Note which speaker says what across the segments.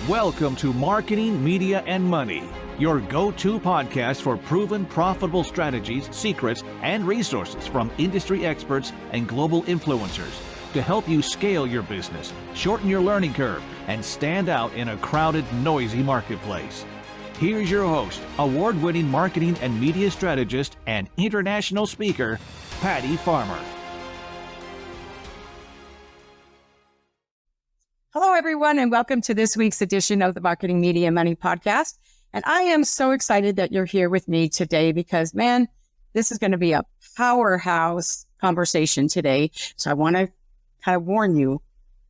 Speaker 1: Welcome to Marketing, Media, and Money, your go-to podcast for proven profitable strategies, secrets, and resources from industry experts and global influencers to help you scale your business, shorten your learning curve, and stand out in a crowded, noisy marketplace. Here's your host, award-winning marketing and media strategist and international speaker, Patty Farmer.
Speaker 2: Hello, everyone, and welcome to this week's edition of the Marketing, Media, and Money podcast. And I am so excited that you're here with me today because, man, this is going to be a powerhouse conversation today. So I want to kind of warn you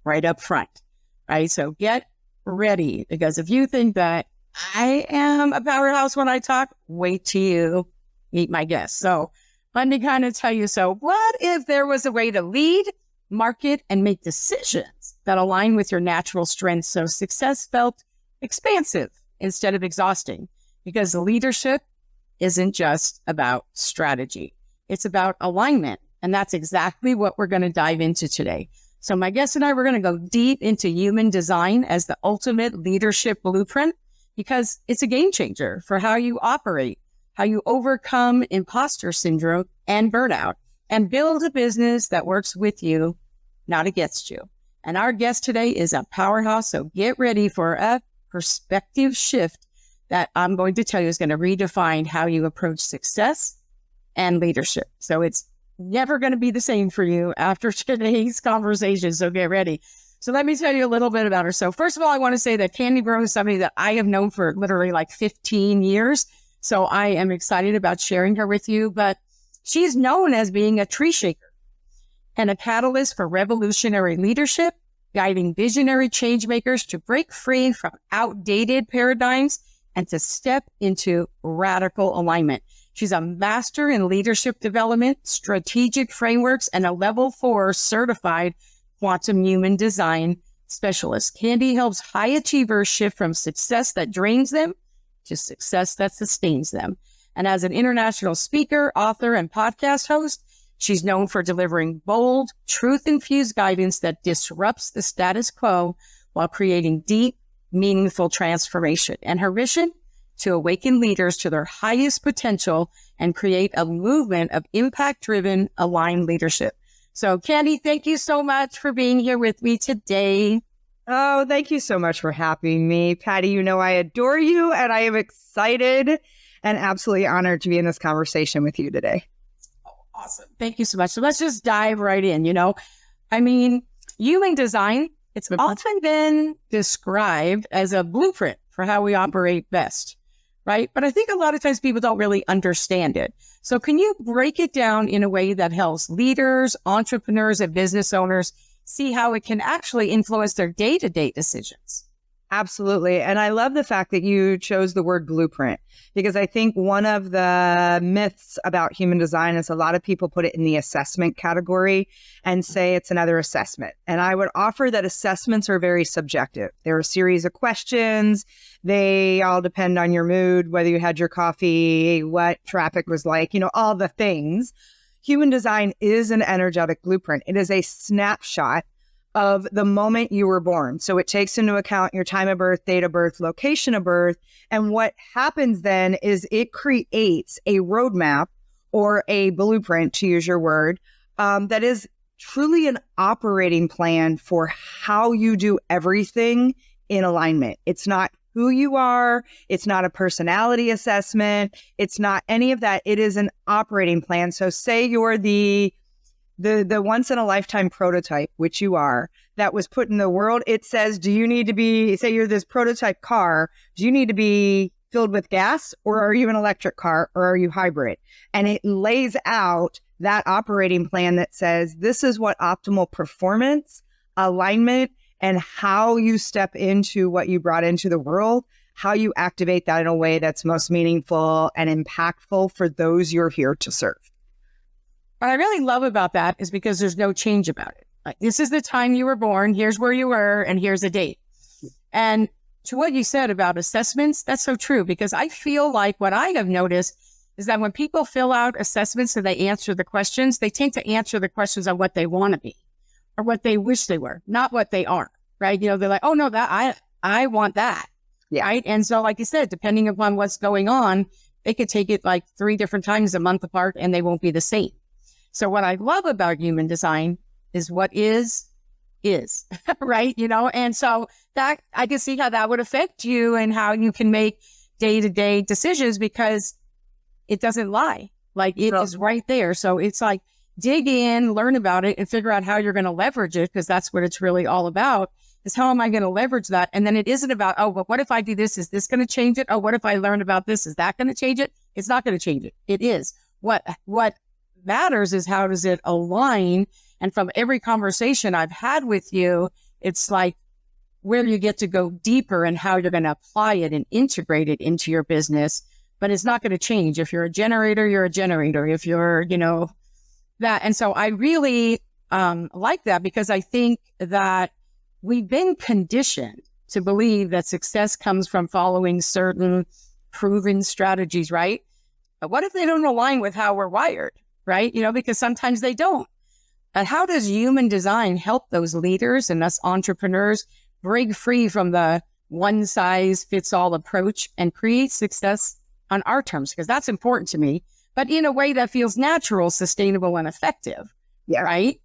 Speaker 2: right up front, right? So get ready, because if you think that I am a powerhouse when I talk, wait till you meet my guest. So let me kind of tell you, so what if there was a way to lead, market, and make decisions that align with your natural strengths so success felt expansive instead of exhausting? Because leadership isn't just about strategy. It's about alignment. And that's exactly what we're going to dive into today. So my guest and I, we're going to go deep into human design as the ultimate leadership blueprint, because it's a game changer for how you operate, how you overcome imposter syndrome and burnout, and build a business that works with you, not against you. And our guest today is a powerhouse, so get ready for a perspective shift that I'm going to tell you is going to redefine how you approach success and leadership. So it's never going to be the same for you after today's conversation, so get ready. So let me tell you a little bit about her. So first of all, I want to say that Candy Barone is somebody that I have known for literally like 15 years. So I am excited about sharing her with you, but she's known as being a tree shaker and a catalyst for revolutionary leadership, guiding visionary change makers to break free from outdated paradigms and to step into radical alignment. She's a master in leadership development, strategic frameworks, and a level 4 certified quantum human design specialist. Candy helps high achievers shift from success that drains them to success that sustains them. And as an international speaker, author, and podcast host, she's known for delivering bold, truth-infused guidance that disrupts the status quo while creating deep, meaningful transformation. And her mission? To awaken leaders to their highest potential and create a movement of impact-driven, aligned leadership. So, Candy, thank you so much for being here with me today.
Speaker 3: Oh, thank you so much for having me. Patty, you know I adore you, and I am excited and absolutely honored to be in this conversation with you today.
Speaker 2: Awesome. Thank you so much. So let's just dive right in. Human design, it's often been described as a blueprint for how we operate best, right? But I think a lot of times people don't really understand it. So can you break it down in a way that helps leaders, entrepreneurs, and business owners see how it can actually influence their day-to-day decisions?
Speaker 3: Absolutely. And I love the fact that you chose the word blueprint, because I think one of the myths about human design is a lot of people put it in the assessment category and say it's another assessment. And I would offer that assessments are very subjective. They're a series of questions. They all depend on your mood, whether you had your coffee, what traffic was like, all the things. Human design is an energetic blueprint. It is a snapshot of the moment you were born. So it takes into account your time of birth, date of birth, location of birth. And what happens then is it creates a roadmap or a blueprint, to use your word, that is truly an operating plan for how you do everything in alignment. It's not who you are. It's not a personality assessment. It's not any of that. It is an operating plan. So say you're the once in a lifetime prototype, which you are, that was put in the world. It says, do you need to be, say you're this prototype car, do you need to be filled with gas, or are you an electric car, or are you hybrid? And it lays out that operating plan that says, this is what optimal performance, alignment, and how you step into what you brought into the world, how you activate that in a way that's most meaningful and impactful for those you're here to serve.
Speaker 2: What I really love about that is because there's no change about it. Like, this is the time you were born, here's where you were, and here's a date. And to what you said about assessments, that's so true, because I feel like what I have noticed is that when people fill out assessments and they answer the questions, they tend to answer the questions on what they want to be or what they wish they were, not what they are, right? They're like, oh no, that I want that.
Speaker 3: Yeah.
Speaker 2: Right. And so, like you said, depending upon what's going on, they could take it like 3 different times a month apart and they won't be the same. So what I love about human design is what is, right? And so that I can see how that would affect you and how you can make day-to-day decisions because it doesn't lie. Like it is right there. So it's like dig in, learn about it and figure out how you're going to leverage it because that's what it's really all about. Is how am I going to leverage that? And then it isn't about, oh, but what if I do this? Is this going to change it? Oh, what if I learn about this? Is that going to change it? It's not going to change it. It is. What matters is how does it align? And from every conversation I've had with you, it's like where you get to go deeper and how you're going to apply it and integrate it into your business. But it's not going to change. If you're a generator, you're a generator. If you're, that. And so I really like that because I think that we've been conditioned to believe that success comes from following certain proven strategies, right? But what if they don't align with how we're wired, right? Because sometimes they don't. And how does human design help those leaders and us entrepreneurs break free from the one size fits all approach and create success on our terms? Because that's important to me, but in a way that feels natural, sustainable, and effective, right?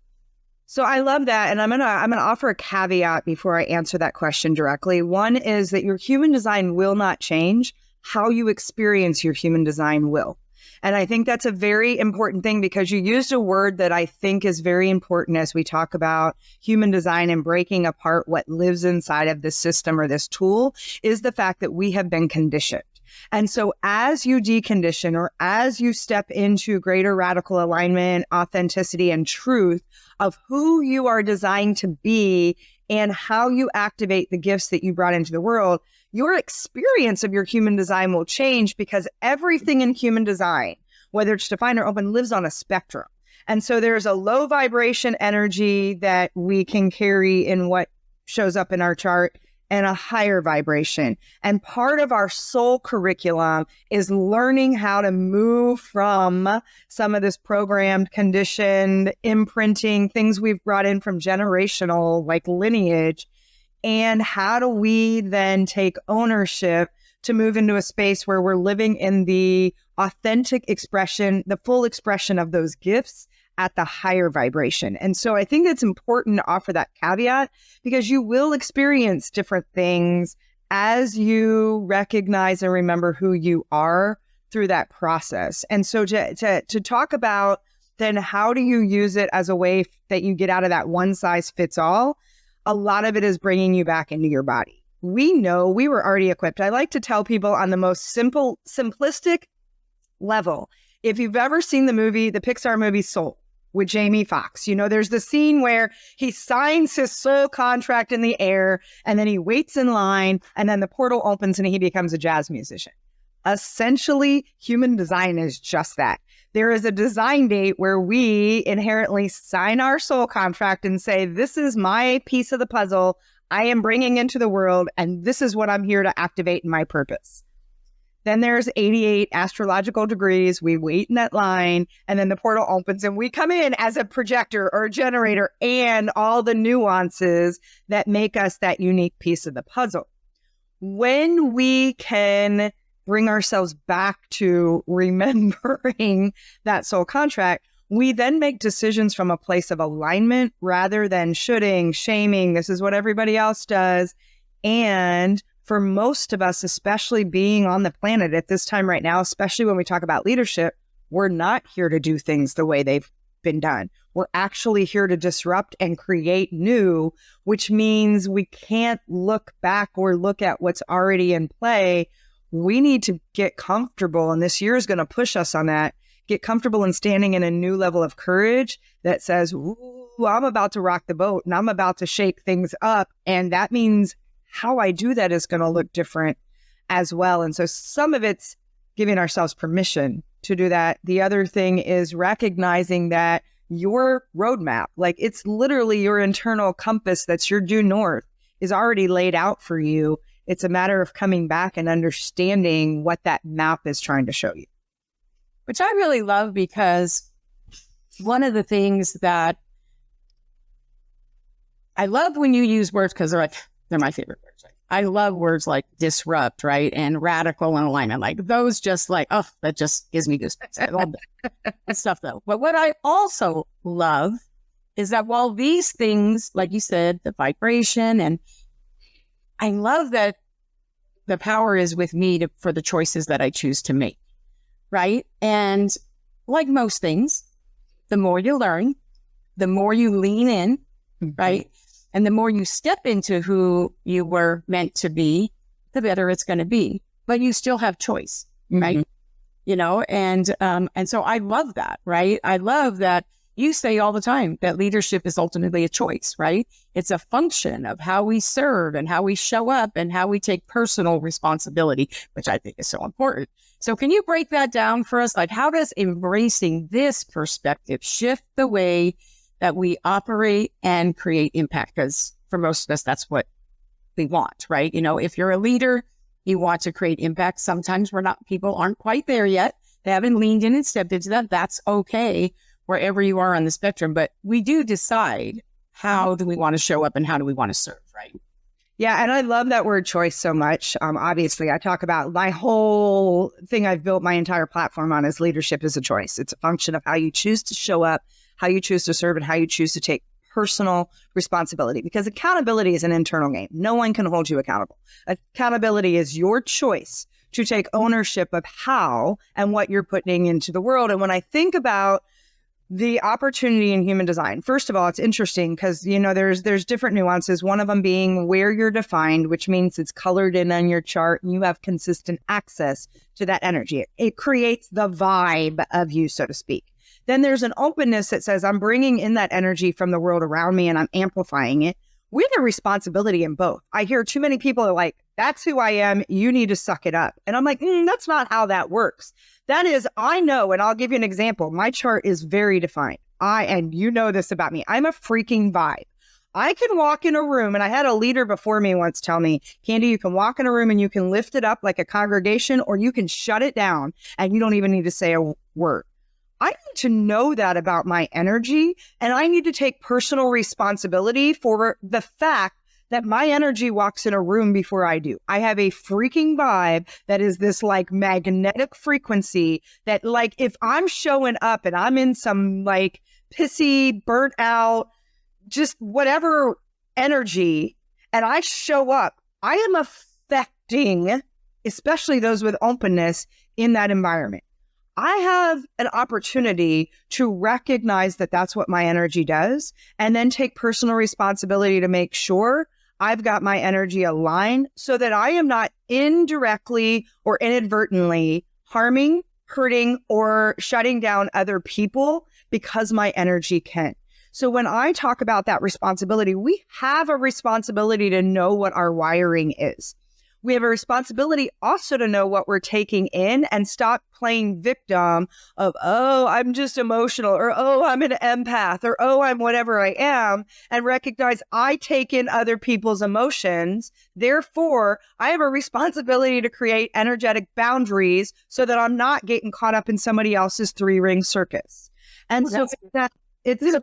Speaker 3: So I love that. And I'm going to offer a caveat before I answer that question directly. One is that your human design will not change. How you experience your human design will. And I think that's a very important thing because you used a word that I think is very important as we talk about human design and breaking apart what lives inside of this system or this tool is the fact that we have been conditioned. And so as you decondition or as you step into greater radical alignment, authenticity, and truth of who you are designed to be and how you activate the gifts that you brought into the world, your experience of your human design will change because everything in human design, whether it's defined or open, lives on a spectrum. And so there's a low vibration energy that we can carry in what shows up in our chart and a higher vibration. And part of our soul curriculum is learning how to move from some of this programmed, conditioned, imprinting, things we've brought in from generational, like lineage. And how do we then take ownership to move into a space where we're living in the authentic expression, the full expression of those gifts at the higher vibration. And so I think it's important to offer that caveat because you will experience different things as you recognize and remember who you are through that process. And so to talk about then how do you use it as a way that you get out of that one size fits all, a lot of it is bringing you back into your body. We know we were already equipped. I like to tell people on the most simplistic level, if you've ever seen the Pixar movie Soul, with Jamie Foxx. There's the scene where he signs his soul contract in the air and then he waits in line and then the portal opens and he becomes a jazz musician. Essentially, human design is just that. There is a design date where we inherently sign our soul contract and say, this is my piece of the puzzle I am bringing into the world and this is what I'm here to activate in my purpose. Then there's 88 astrological degrees. We wait in that line and then the portal opens and we come in as a projector or a generator and all the nuances that make us that unique piece of the puzzle. When we can bring ourselves back to remembering that soul contract, we then make decisions from a place of alignment rather than shoulding, shaming, this is what everybody else does. And for most of us, especially being on the planet at this time right now, especially when we talk about leadership, we're not here to do things the way they've been done. We're actually here to disrupt and create new, which means we can't look back or look at what's already in play. We need to get comfortable, and this year is going to push us on that, get comfortable in standing in a new level of courage that says, ooh, I'm about to rock the boat and I'm about to shake things up. And that means how I do that is going to look different as well. And so some of it's giving ourselves permission to do that. The other thing is recognizing that your roadmap, like it's literally your internal compass that's your due north, is already laid out for you. It's a matter of coming back and understanding what that map is trying to show you.
Speaker 2: Which I really love because one of the things that I love when you use words because they're like, They're my favorite words. I love words like disrupt, right? And radical and alignment. Like those just like, oh, that just gives me goosebumps. I love that stuff though. But what I also love is that while these things, like you said, the vibration, and I love that the power is with me for the choices that I choose to make, right? And like most things, the more you learn, the more you lean in, right? And the more you step into who you were meant to be, the better it's going to be. But you still have choice, right? You know, and so I love that, right? I love that you say all the time that leadership is ultimately a choice, right? It's a function of how we serve and how we show up and how we take personal responsibility, which I think is so important. So can you break that down for us? Like, how does embracing this perspective shift the way that we operate and create impact? Because for most of us, that's what we want, right? You know, if you're a leader, you want to create impact. Sometimes people aren't quite there yet. They haven't leaned in and stepped into that. That's okay, wherever you are on the spectrum. But we do decide how do we want to show up and how do we want to serve, right?
Speaker 3: Yeah, and I love that word choice so much. Obviously, I talk about my whole thing I've built my entire platform on is leadership is a choice. It's a function of how you choose to show up, how you choose to serve, and how you choose to take personal responsibility. Because accountability is an internal game. No one can hold you accountable. Accountability is your choice to take ownership of how and what you're putting into the world. And when I think about the opportunity in human design, first of all, it's interesting because, you know, there's different nuances. One of them being where you're defined, which means it's colored in on your chart and you have consistent access to that energy. It creates the vibe of you, so to speak. Then there's an openness that says I'm bringing in that energy from the world around me and I'm amplifying it. We have a responsibility in both. I hear too many people are like, that's who I am. You need to suck it up. And I'm like, that's not how that works. That is, I know, and I'll give you an example. My chart is very defined. And you know this about me. I'm a freaking vibe. I can walk in a room, and I had a leader before me once tell me, Candy, you can walk in a room and you can lift it up like a congregation, or you can shut it down and you don't even need to say a word. I need to know that about my energy, and I need to take personal responsibility for the fact that my energy walks in a room before I do. I have a freaking vibe that is this like magnetic frequency that like if I'm showing up and I'm in some like pissy, burnt out, just whatever energy, and I show up, I am affecting, especially those with openness in that environment. I have an opportunity to recognize that that's what my energy does and then take personal responsibility to make sure I've got my energy aligned so that I am not indirectly or inadvertently harming, hurting, or shutting down other people because my energy can. So when I talk about that responsibility, we have a responsibility to know what our wiring is. We have a responsibility also to know what we're taking in and stop playing victim of, oh, I'm just emotional, or, oh, I'm an empath, or, oh, I'm whatever I am, and recognize I take in other people's emotions. Therefore, I have a responsibility to create energetic boundaries so that I'm not getting caught up in somebody else's three-ring circus. And so it's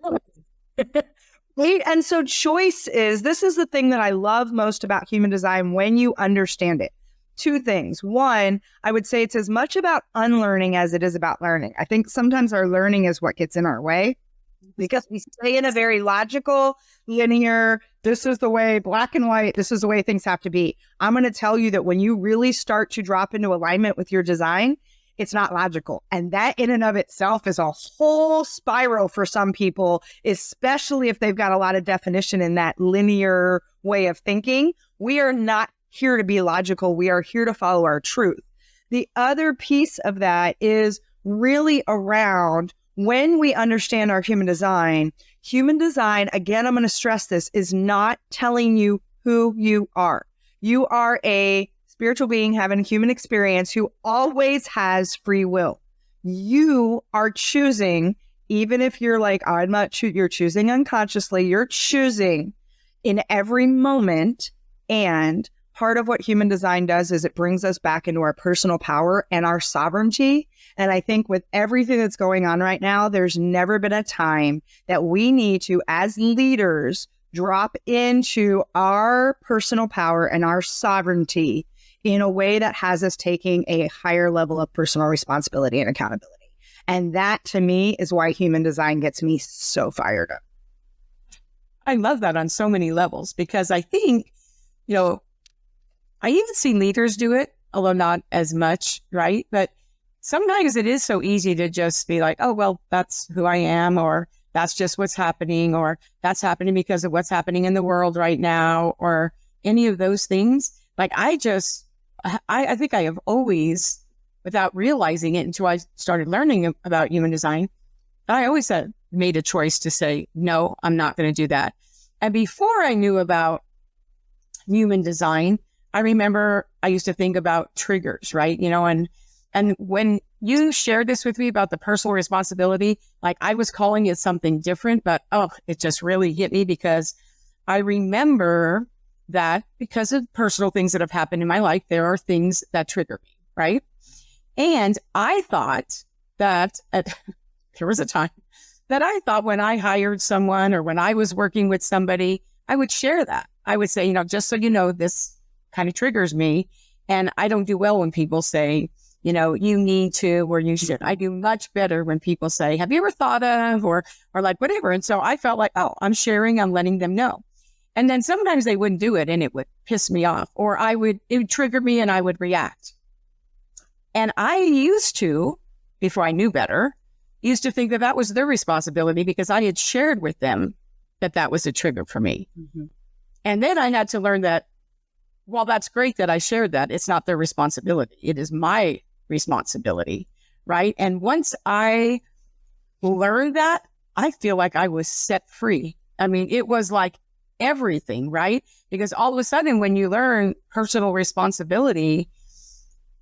Speaker 3: right. And so choice this is the thing that I love most about human design when you understand it. Two things. One, I would say it's as much about unlearning as it is about learning. I think sometimes our learning is what gets in our way because we stay in a very logical, linear, this is the way, black and white, this is the way things have to be. I'm going to tell you that when you really start to drop into alignment with your design, it's not logical. And that in and of itself is a whole spiral for some people, especially if they've got a lot of definition in that linear way of thinking. We are not here to be logical. We are here to follow our truth. The other piece of that is really around when we understand our human design, again, I'm going to stress this, is not telling you who you are. You are a spiritual being having a human experience who always has free will. You are choosing, even if you're like, I'm not you're choosing unconsciously, you're choosing in every moment. And part of what human design does is it brings us back into our personal power and our sovereignty. And I think with everything that's going on right now, there's never been a time that we need to, as leaders, drop into our personal power and our sovereignty in a way that has us taking a higher level of personal responsibility and accountability. And that, to me, is why human design gets me so fired up.
Speaker 2: I love that on so many levels, because I think, I even see leaders do it, although not as much, right? But sometimes it is so easy to just be like, oh, well, that's who I am, or that's just what's happening, or that's happening because of what's happening in the world right now, or any of those things. Like I think I have always, without realizing it until I started learning about human design, I always made a choice to say, no, I'm not going to do that. And before I knew about human design, I remember I used to think about triggers, right? And when you shared this with me about the personal responsibility, like I was calling it something different, but it just really hit me, because I remember that because of personal things that have happened in my life, there are things that trigger me, right? And I thought that there was a time that I thought when I hired someone or when I was working with somebody, I would share that. I would say, just so you know, this kind of triggers me. And I don't do well when people say, you need to, or you should. I do much better when people say, have you ever thought of, or like whatever. And so I felt like, I'm sharing, I'm letting them know. And then sometimes they wouldn't do it and it would piss me off, or it would trigger me and I would react. And I used to, before I knew better, think that was their responsibility, because I had shared with them that was a trigger for me. Mm-hmm. And then I had to learn that, while that's great that I shared that, it's not their responsibility. It is my responsibility, right? And once I learned that, I feel like I was set free. I mean, it was like everything, right? Because all of a sudden, when you learn personal responsibility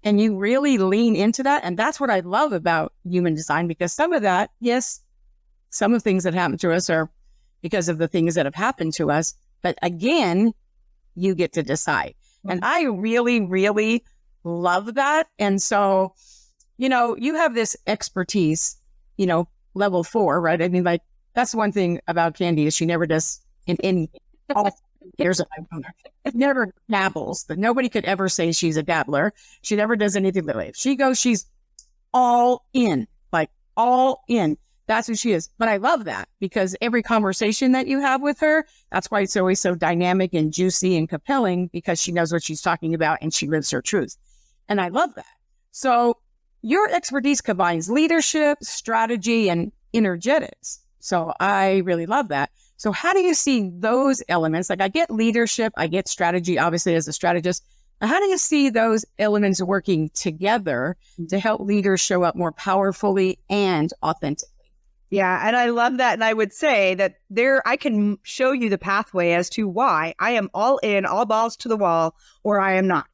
Speaker 2: and you really lean into that, and that's what I love about human design, because some of that, yes, some of the things that happen to us are because of the things that have happened to us. But again, you get to decide. And I really, really love that. And so, you have this expertise, level 4, right? I mean, like, that's one thing about Candy is she never does in all years that I've known her. It never dabbles. But nobody could ever say she's a dabbler. She never does anything that way. If she goes, she's all in, like all in. That's who she is. But I love that, because every conversation that you have with her, that's why it's always so dynamic and juicy and compelling, because she knows what she's talking about and she lives her truth. And I love that. So your expertise combines leadership, strategy, and energetics. So I really love that. So how do you see those elements? Like, I get leadership, I get strategy, obviously, as a strategist. How do you see those elements working together to help leaders show up more powerfully and authentically?
Speaker 3: Yeah, and I love that. And I would say that I can show you the pathway as to why I am all in, all balls to the wall, or I am not.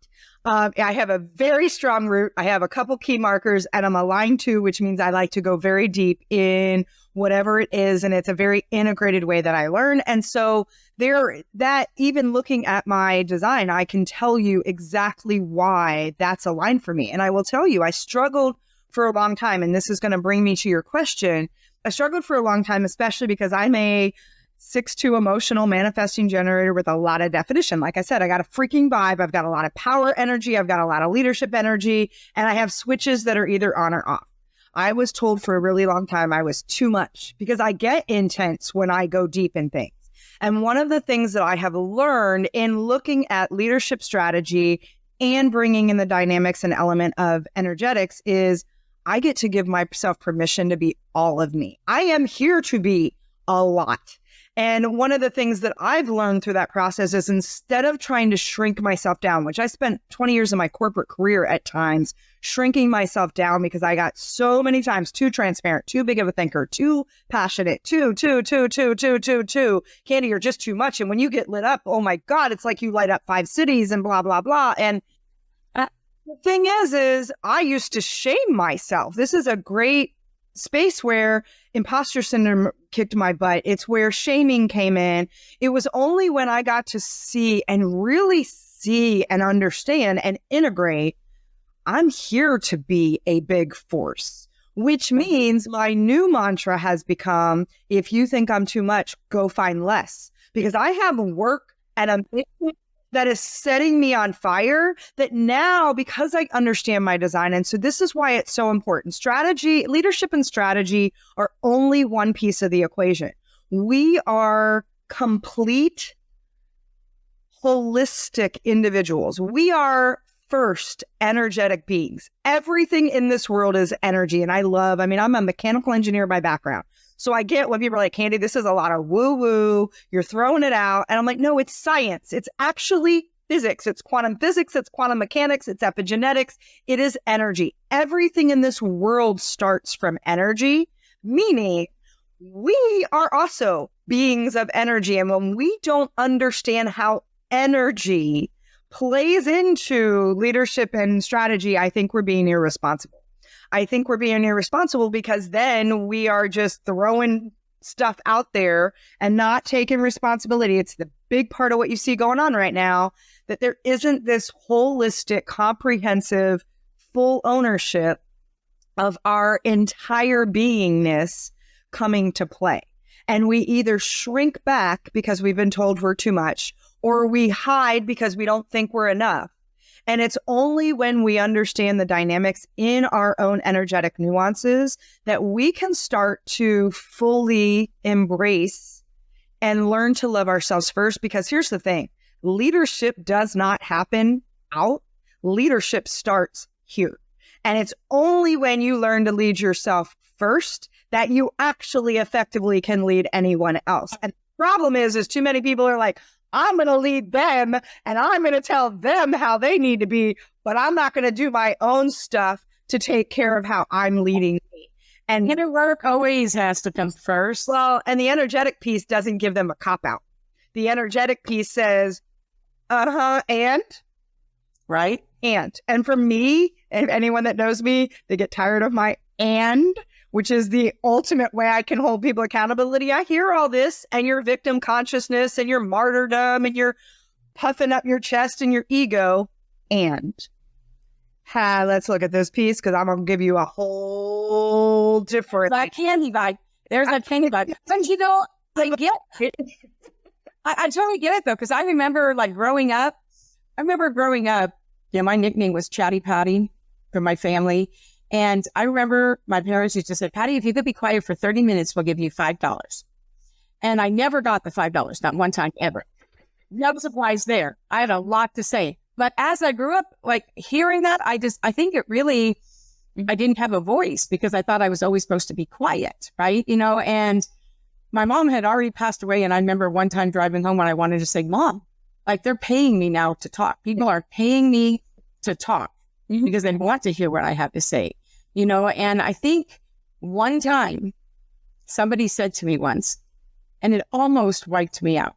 Speaker 3: I have a very strong root. I have a couple key markers, and I'm aligned to, which means I like to go very deep in whatever it is. And it's a very integrated way that I learn. And so even looking at my design, I can tell you exactly why that's aligned for me. And I will tell you, I struggled for a long time. And this is going to bring me to your question. I struggled for a long time, especially because I'm a 6-2 emotional manifesting generator with a lot of definition. Like I said, I got a freaking vibe. I've got a lot of power energy. I've got a lot of leadership energy, and I have switches that are either on or off. I was told for a really long time I was too much, because I get intense when I go deep in things. And one of the things that I have learned in looking at leadership strategy and bringing in the dynamics and element of energetics is I get to give myself permission to be all of me. I am here to be a lot. And one of the things that I've learned through that process is, instead of trying to shrink myself down, which I spent 20 years of my corporate career at times shrinking myself down because I got so many times too transparent, too big of a thinker, too passionate, too. Candy, you're just too much. And when you get lit up, oh my God, it's like you light up 5 cities and blah, blah, blah. And the thing is I used to shame myself. This is a great space where imposter syndrome kicked my butt. It's where shaming came in. It was only when I got to see and really see and understand and integrate, I'm here to be a big force, which means my new mantra has become, if you think I'm too much, go find less. because I have work and a mission that is setting me on fire, that now, because I understand my design. And so this is why it's so important. Strategy, leadership and strategy are only one piece of the equation. We are complete, holistic individuals. We are first energetic beings. Everything in this world is energy. And I'm a mechanical engineer by background. So I get when people are like, Candy, this is a lot of woo-woo. You're throwing it out. And I'm like, no, it's science. It's actually physics. It's quantum physics. It's quantum mechanics. It's epigenetics. It is energy. Everything in this world starts from energy, meaning we are also beings of energy. And when we don't understand how energy plays into leadership and strategy, I think we're being irresponsible. I think we're being irresponsible because then we are just throwing stuff out there and not taking responsibility. It's the big part of what you see going on right now, that there isn't this holistic, comprehensive, full ownership of our entire beingness coming to play. And we either shrink back because we've been told we're too much, or we hide because we don't think we're enough. And it's only when we understand the dynamics in our own energetic nuances that we can start to fully embrace and learn to love ourselves first. Because here's the thing, leadership does not happen out. Leadership starts here. And it's only when you learn to lead yourself first that you actually effectively can lead anyone else. And the problem is too many people are like, I'm going to lead them and I'm going to tell them how they need to be, but I'm not going to do my own stuff to take care of how I'm leading me. And
Speaker 2: inner work always has to come first.
Speaker 3: Well, and the energetic piece doesn't give them a cop-out. The energetic piece says, and?
Speaker 2: Right?
Speaker 3: And for me, and anyone that knows me, they get tired of my and, which is the ultimate way I can hold people accountability. I hear all this and your victim consciousness and your martyrdom and you're puffing up your chest and your ego. And let's look at this piece because I'm going to give you a whole different...
Speaker 2: That candy vibe. There's that candy vibe. But you know, I get it. I totally get it though, because I remember growing up, my nickname was Chatty Patty from my family. And I remember my parents used to say, Patty, if you could be quiet for 30 minutes, we'll give you $5. And I never got the $5, not one time ever. No surprise there. I had a lot to say. But as I grew up, hearing that, I think it really, I didn't have a voice because I thought I was always supposed to be quiet, right? And my mom had already passed away. And I remember one time driving home when I wanted to say, Mom, they're paying me now to talk. People are paying me to talk because they want to hear what I have to say. And I think one time somebody said to me once, and it almost wiped me out,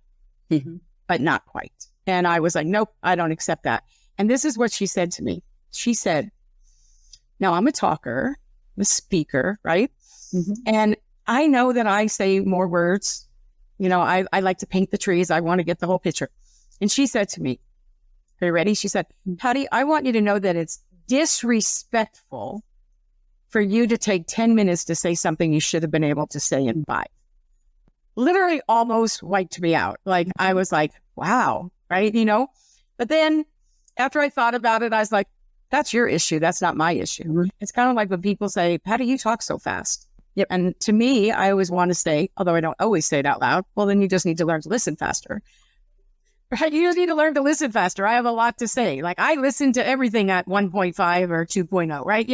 Speaker 2: but not quite. And I was like, nope, I don't accept that. And this is what she said to me. She said, now I'm a talker, I'm a speaker, right? And I know that I say more words. I like to paint the trees. I want to get the whole picture. And she said to me, are you ready? She said, Patty, I want you to know that it's disrespectful for you to take 10 minutes to say something you should have been able to say in 5. Literally almost wiped me out. I was like, wow, right? But then after I thought about it, I was like, that's your issue. That's not my issue. It's kind of like when people say, Patty, you talk so fast. Yep. And to me, I always want to say, although I don't always say it out loud, well, then you just need to learn to listen faster. Right? You just need to learn to listen faster. I have a lot to say. I listen to everything at 1.5 or 2.0, right?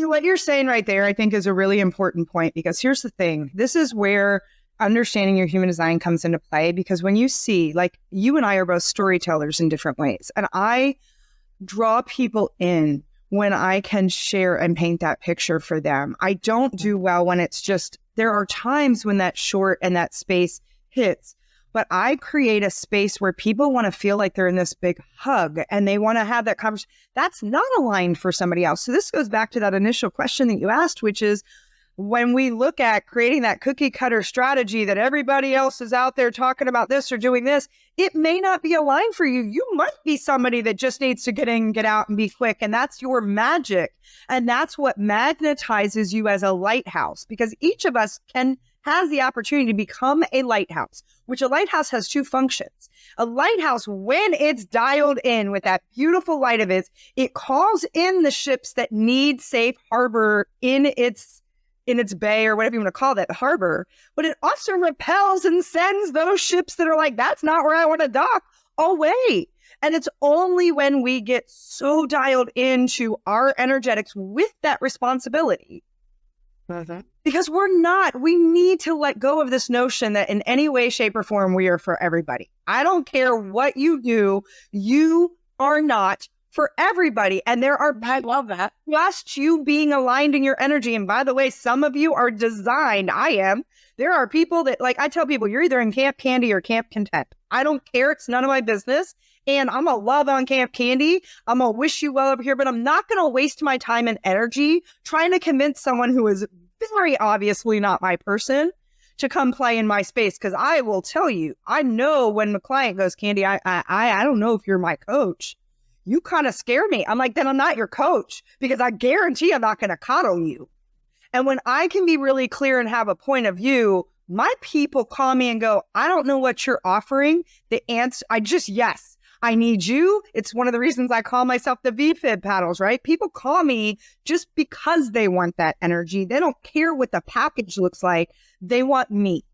Speaker 3: What you're saying right there, I think is a really important point, because here's the thing. This is where understanding your human design comes into play, because when you see, you and I are both storytellers in different ways, and I draw people in when I can share and paint that picture for them. I don't do well when it's just, there are times when that short and that space hits. But I create a space where people want to feel like they're in this big hug and they want to have that conversation. That's not aligned for somebody else. So this goes back to that initial question that you asked, which is when we look at creating that cookie cutter strategy that everybody else is out there talking about this or doing this, it may not be aligned for you. You might be somebody that just needs to get in, get out and be quick. And that's your magic. And that's what magnetizes you as a lighthouse, because each of us can has the opportunity to become a lighthouse, which a lighthouse has two functions. A lighthouse, when it's dialed in with that beautiful light of its, it calls in the ships that need safe harbor in its bay, or whatever you want to call that harbor, but it also repels and sends those ships that are like, that's not where I want to dock, away. And it's only when we get so dialed into our energetics with that responsibility, because we need to let go of this notion that in any way, shape, or form, we are for everybody. I don't care what you do, you are not for everybody. And
Speaker 2: I love that.
Speaker 3: Just you being aligned in your energy. And by the way, some of you are designed. I am. There are people that, like, I tell people, you're either in Camp Candy or Camp Content. I don't care. It's none of my business. And I'm going to love on Camp Candy. I'm going to wish you well over here, but I'm not going to waste my time and energy trying to convince someone who is very obviously not my person to come play in my space. Because I will tell you, I know when the client goes, Candy, I don't know if you're my coach. You kind of scare me. I'm like, then I'm not your coach, because I guarantee I'm not going to coddle you. And when I can be really clear and have a point of view, my people call me and go, I don't know what you're offering. The answer, yes, I need you. It's one of the reasons I call myself the VFib paddles, right? People call me just because they want that energy. They don't care what the package looks like. They want me.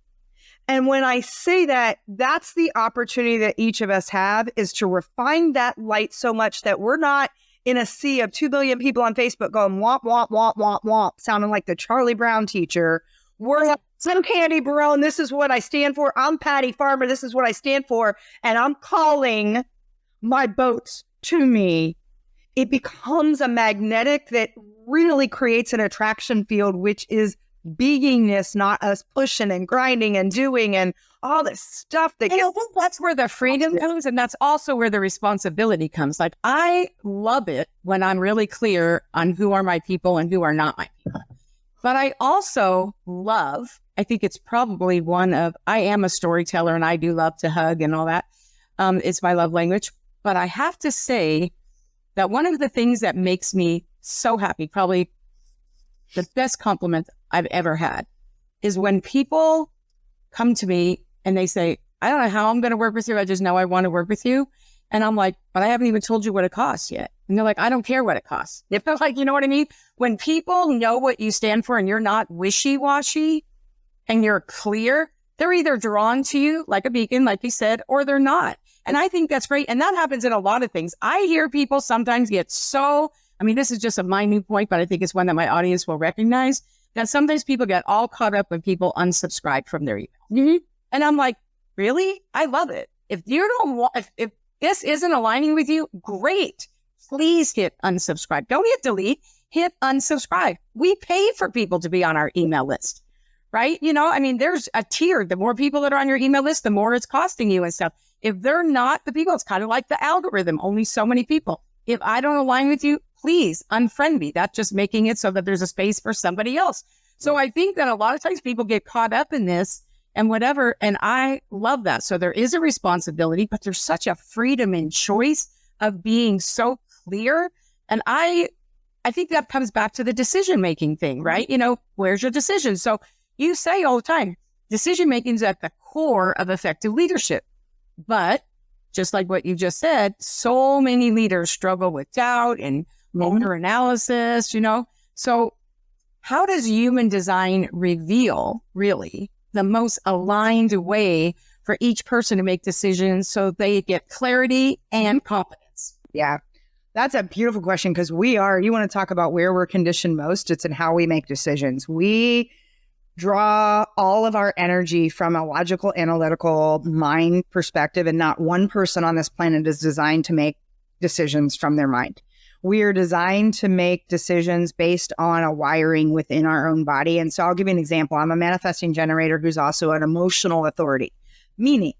Speaker 3: And when I say that, that's the opportunity that each of us have, is to refine that light so much that we're not in a sea of 2 billion people on Facebook going womp, womp, womp, womp, womp, sounding like the Charlie Brown teacher. We're like, I'm Candy Barone. This is what I stand for. I'm Patty Farmer. This is what I stand for. And I'm calling my boats to me. It becomes a magnetic that really creates an attraction field, which is beingness, not us pushing and grinding and doing and all this stuff that
Speaker 2: I think that's where the freedom comes, and that's also where the responsibility comes. Like, I love it when I'm really clear on who are my people and who are not my people. But I also love, I think it's probably I am a storyteller and I do love to hug and all that. It's my love language. But I have to say that one of the things that makes me so happy, probably the best compliment I've ever had, is when people come to me and they say, I don't know how I'm going to work with you. I just know I want to work with you. And I'm like, but I haven't even told you what it costs yet. And they're like, I don't care what it costs. If they're like, you know what I mean? When people know what you stand for and you're not wishy-washy and you're clear, they're either drawn to you like a beacon, like you said, or they're not. And I think that's great. And that happens in a lot of things. I hear people sometimes get this is just a minute point, but I think it's one that my audience will recognize, that sometimes people get all caught up when people unsubscribe from their email. Mm-hmm. And I'm like, really? I love it. If you don't want, if this isn't aligning with you, great. Please hit unsubscribe. Don't hit delete, hit unsubscribe. We pay for people to be on our email list, right? There's a tier. The more people that are on your email list, the more it's costing you and stuff. If they're not the people, it's kind of like the algorithm, only so many people. If I don't align with you, please unfriend me. That's just making it so that there's a space for somebody else. So I think that a lot of times people get caught up in this and whatever, and I love that. So there is a responsibility, but there's such a freedom and choice of being so clear. And I think that comes back to the decision-making thing, right? Where's your decision? So you say all the time, decision-making is at the core of effective leadership. But just like what you just said, so many leaders struggle with doubt and motor analysis, So how does human design reveal really the most aligned way for each person to make decisions so they get clarity and confidence?
Speaker 3: Yeah, that's a beautiful question, because you want to talk about where we're conditioned most. It's in how we make decisions. We draw all of our energy from a logical, analytical mind perspective, and not one person on this planet is designed to make decisions from their mind. We are designed to make decisions based on a wiring within our own body. And so I'll give you an example. I'm a manifesting generator who's also an emotional authority, meaning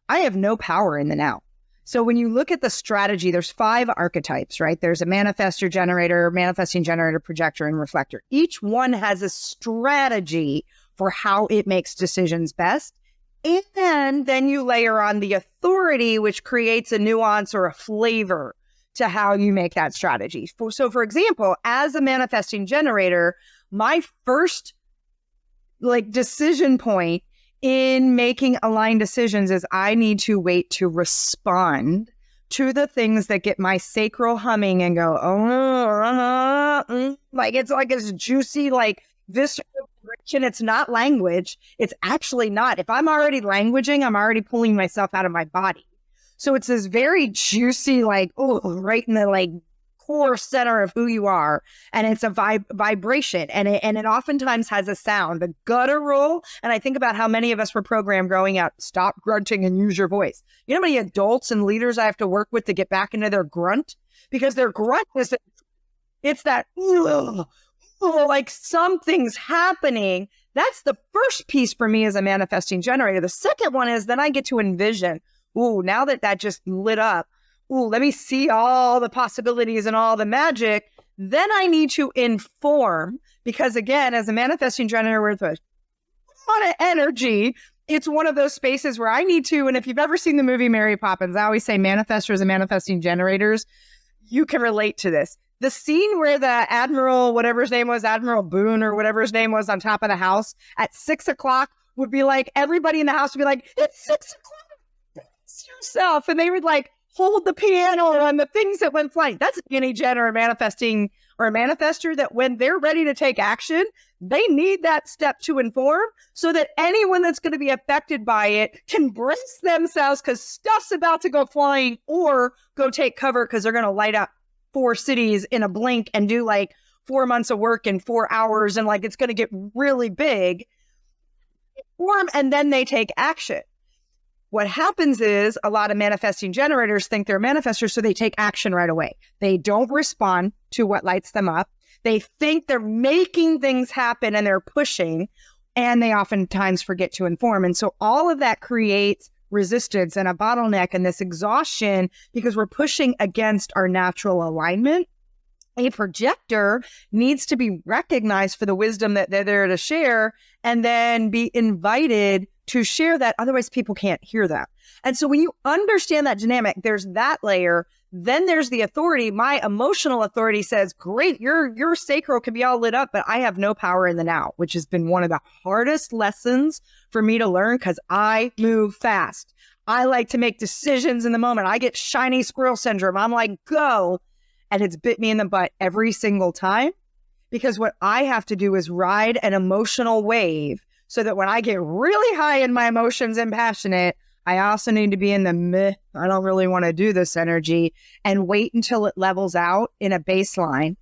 Speaker 3: I have no power in the now. So when you look at the strategy, there's 5 archetypes, right? There's a manifesting generator, projector, and reflector. Each one has a strategy for how it makes decisions best. And then you layer on the authority, which creates a nuance or a flavor to how you make that strategy. So for example, as a manifesting generator, my first like decision point in making aligned decisions is I need to wait to respond to the things that get my sacral humming and go, like it's like this juicy, like visceral friction. It's not language. It's actually not. If I'm already languaging, I'm already pulling myself out of my body. So it's this very juicy, like, oh, right in the like core center of who you are. And it's a vibration. And it oftentimes has a sound, a guttural. And I think about how many of us were programmed growing up, stop grunting and use your voice. You know how many adults and leaders I have to work with to get back into their grunt? Because their grunt is, it's that, like something's happening. That's the first piece for me as a manifesting generator. The second one is then I get to envision, ooh, now that just lit up, ooh, let me see all the possibilities and all the magic. Then I need to inform, because again, as a manifesting generator with a lot of energy, it's one of those spaces where I need to, and if you've ever seen the movie Mary Poppins, I always say manifestors and manifesting generators, you can relate to this. The scene where the Admiral, whatever his name was, Admiral Boone or whatever his name was on top of the house at 6 o'clock would be like, everybody in the house would be like, it's 6 o'clock, it's yourself. And they would like, hold the piano and the things that went flying. That's any gen or a manifesting or a manifestor that when they're ready to take action, they need that step to inform so that anyone that's going to be affected by it can brace themselves because stuff's about to go flying or go take cover because they're going to light up 4 cities in a blink and do like 4 months of work in 4 hours. And like, it's going to get really big. Inform and then they take action. What happens is a lot of manifesting generators think they're manifestors, so they take action right away. They don't respond to what lights them up. They think they're making things happen and they're pushing, and they oftentimes forget to inform. And so all of that creates resistance and a bottleneck and this exhaustion because we're pushing against our natural alignment. A projector needs to be recognized for the wisdom that they're there to share and then be invited to share that. Otherwise, people can't hear that. And so when you understand that dynamic, there's that layer. Then there's the authority. My emotional authority says, great, your sacral can be all lit up, but I have no power in the now, which has been one of the hardest lessons for me to learn because I move fast. I like to make decisions in the moment. I get shiny squirrel syndrome. I'm like, go. And it's bit me in the butt every single time because what I have to do is ride an emotional wave so that when I get really high in my emotions and passionate, I also need to be in the meh, I don't really want to do this energy and wait until it levels out in a baseline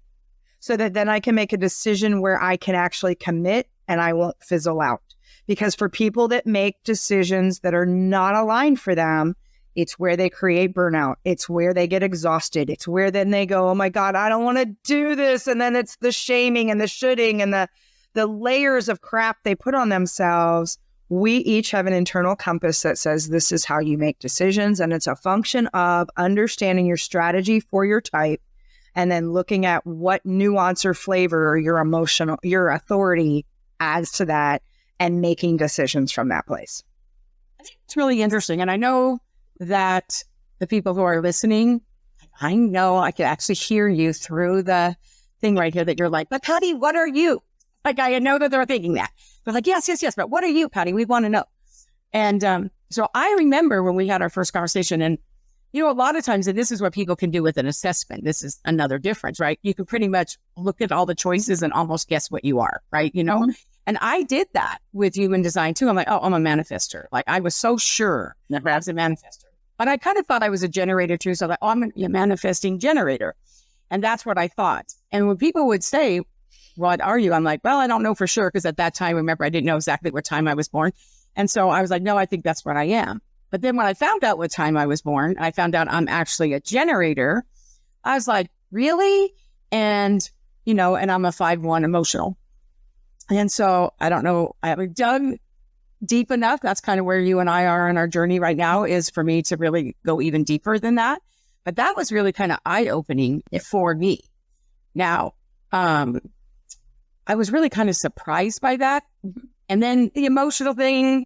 Speaker 3: so that then I can make a decision where I can actually commit and I won't fizzle out. Because for people that make decisions that are not aligned for them, it's where they create burnout. It's where they get exhausted. It's where then they go, oh my God, I don't want to do this. And then it's the shaming and the shoulding and the layers of crap they put on themselves. We each have an internal compass that says this is how you make decisions. And it's a function of understanding your strategy for your type and then looking at what nuance or flavor or your authority adds to that and making decisions from that place.
Speaker 2: I think it's really interesting. And I know that the people who are listening, I know I can actually hear you through the thing right here that you're like, but Patty, what are you? Like, I know that they're thinking that. They're like, yes, but what are you, Patty? We want to know. And so I remember when we had our first conversation, and, you know, a lot of times, and this is what people can do with an assessment. This is another difference, right? You can pretty much look at all the choices and almost guess what you are, right? You know, and I did that with human design too. I'm like, oh, I'm a manifester. Like, I was so sure that I was a manifester. But I kind of thought I was a generator too. So like, oh, I'm a manifesting generator. And that's what I thought. And when people would say, what are you? I'm like, well, I don't know for sure. Because at that time, remember, I didn't know exactly what time I was born. And so I was like, no, I think that's what I am. But then when I found out what time I was born, I found out I'm actually a generator. I was like, really? And, you know, and I'm a 5-1 emotional. And so I don't know, I haven't dug deep enough. That's kind of where you and I are on our journey right now, is for me to really go even deeper than that. But that was really kind of eye-opening for me. Now, I was really kind of surprised by that. And then the emotional thing,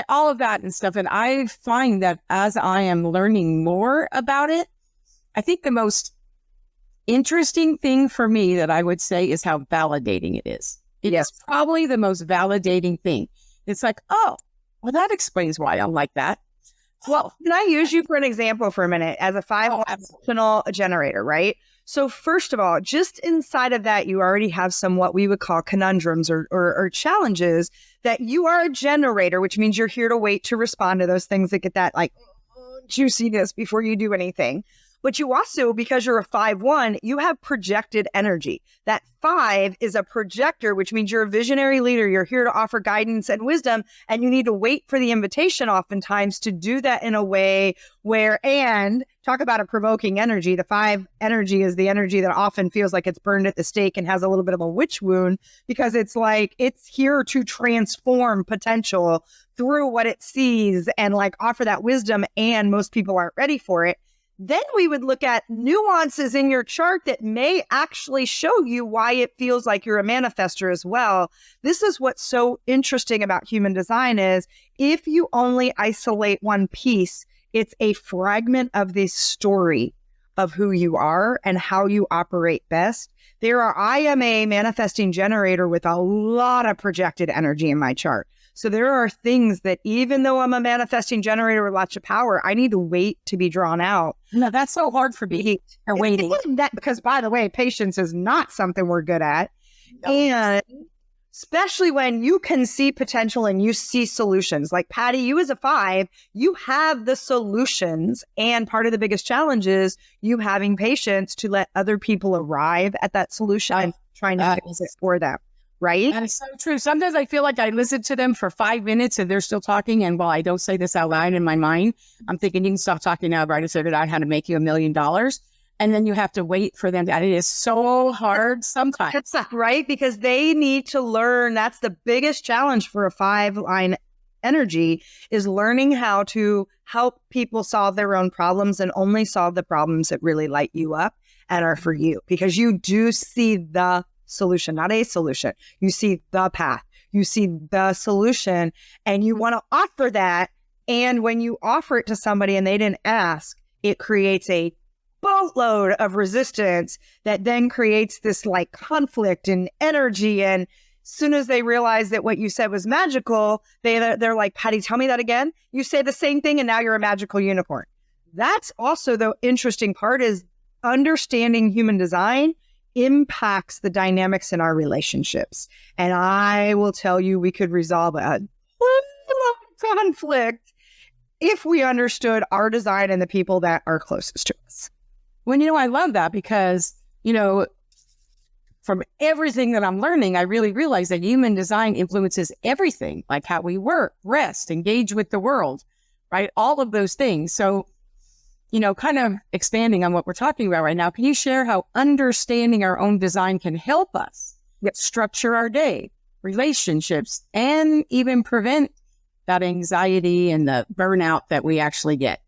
Speaker 2: all of that and stuff. And I find that as I am learning more about it, I think the most interesting thing for me that I would say is how validating it is. It is probably the most validating thing. It's like, oh, well, that explains why I'm like that.
Speaker 3: Well, can I use you for an example for a minute as a 5 functional generator, right? So first of all, just inside of that, you already have some what we would call conundrums or challenges that you are a generator, which means you're here to wait to respond to those things that get that like juiciness before you do anything. But you also, because you're a 5-1, you have projected energy. That 5 is a projector, which means you're a visionary leader. You're here to offer guidance and wisdom, and you need to wait for the invitation oftentimes to do that in a way where, and talk about a provoking energy. The 5 energy is the energy that often feels like it's burned at the stake and has a little bit of a witch wound, because it's like it's here to transform potential through what it sees and like offer that wisdom, and most people aren't ready for it. Then we would look at nuances in your chart that may actually show you why it feels like you're a manifester as well. This is what's so interesting about human design is if you only isolate one piece, it's a fragment of the story of who you are and how you operate best. I am a manifesting generator with a lot of projected energy in my chart. So there are things that even though I'm a manifesting generator with lots of power, I need to wait to be drawn out.
Speaker 2: No, that's so hard for me. Or waiting.
Speaker 3: Because by the way, patience is not something we're good at. No. And especially when you can see potential and you see solutions. Like Patty, you as a 5, you have the solutions. And part of the biggest challenge is you having patience to let other people arrive at that solution and trying to fix it for them. Right?
Speaker 2: That is so true. Sometimes I feel like I listen to them for 5 minutes and they're still talking. And while I don't say this out loud in my mind, I'm thinking, you can stop talking now, right? I figured out how to make you $1 million. And then you have to wait for them. It is so hard sometimes.
Speaker 3: That's right. Because they need to learn. That's the biggest challenge for a 5-line energy is learning how to help people solve their own problems and only solve the problems that really light you up and are for you. Because you do see the solution, not a solution. You see the path, you see the solution, and you want to offer that. And when you offer it to somebody and they didn't ask, it creates a boatload of resistance that then creates this like conflict and energy. And as soon as they realize that what you said was magical, they're like, Patty, tell me that again. You say the same thing and now you're a magical unicorn. That's also the interesting part is understanding human design impacts the dynamics in our relationships. And I will tell you, we could resolve a conflict if we understood our design and the people that are closest to us.
Speaker 2: Well, I love that because, from everything that I'm learning, I really realize that human design influences everything, like how we work, rest, engage with the world, right? All of those things. So, kind of expanding on what we're talking about right now, can you share how understanding our own design can help us structure our day, relationships, and even prevent that anxiety and the burnout that we actually get?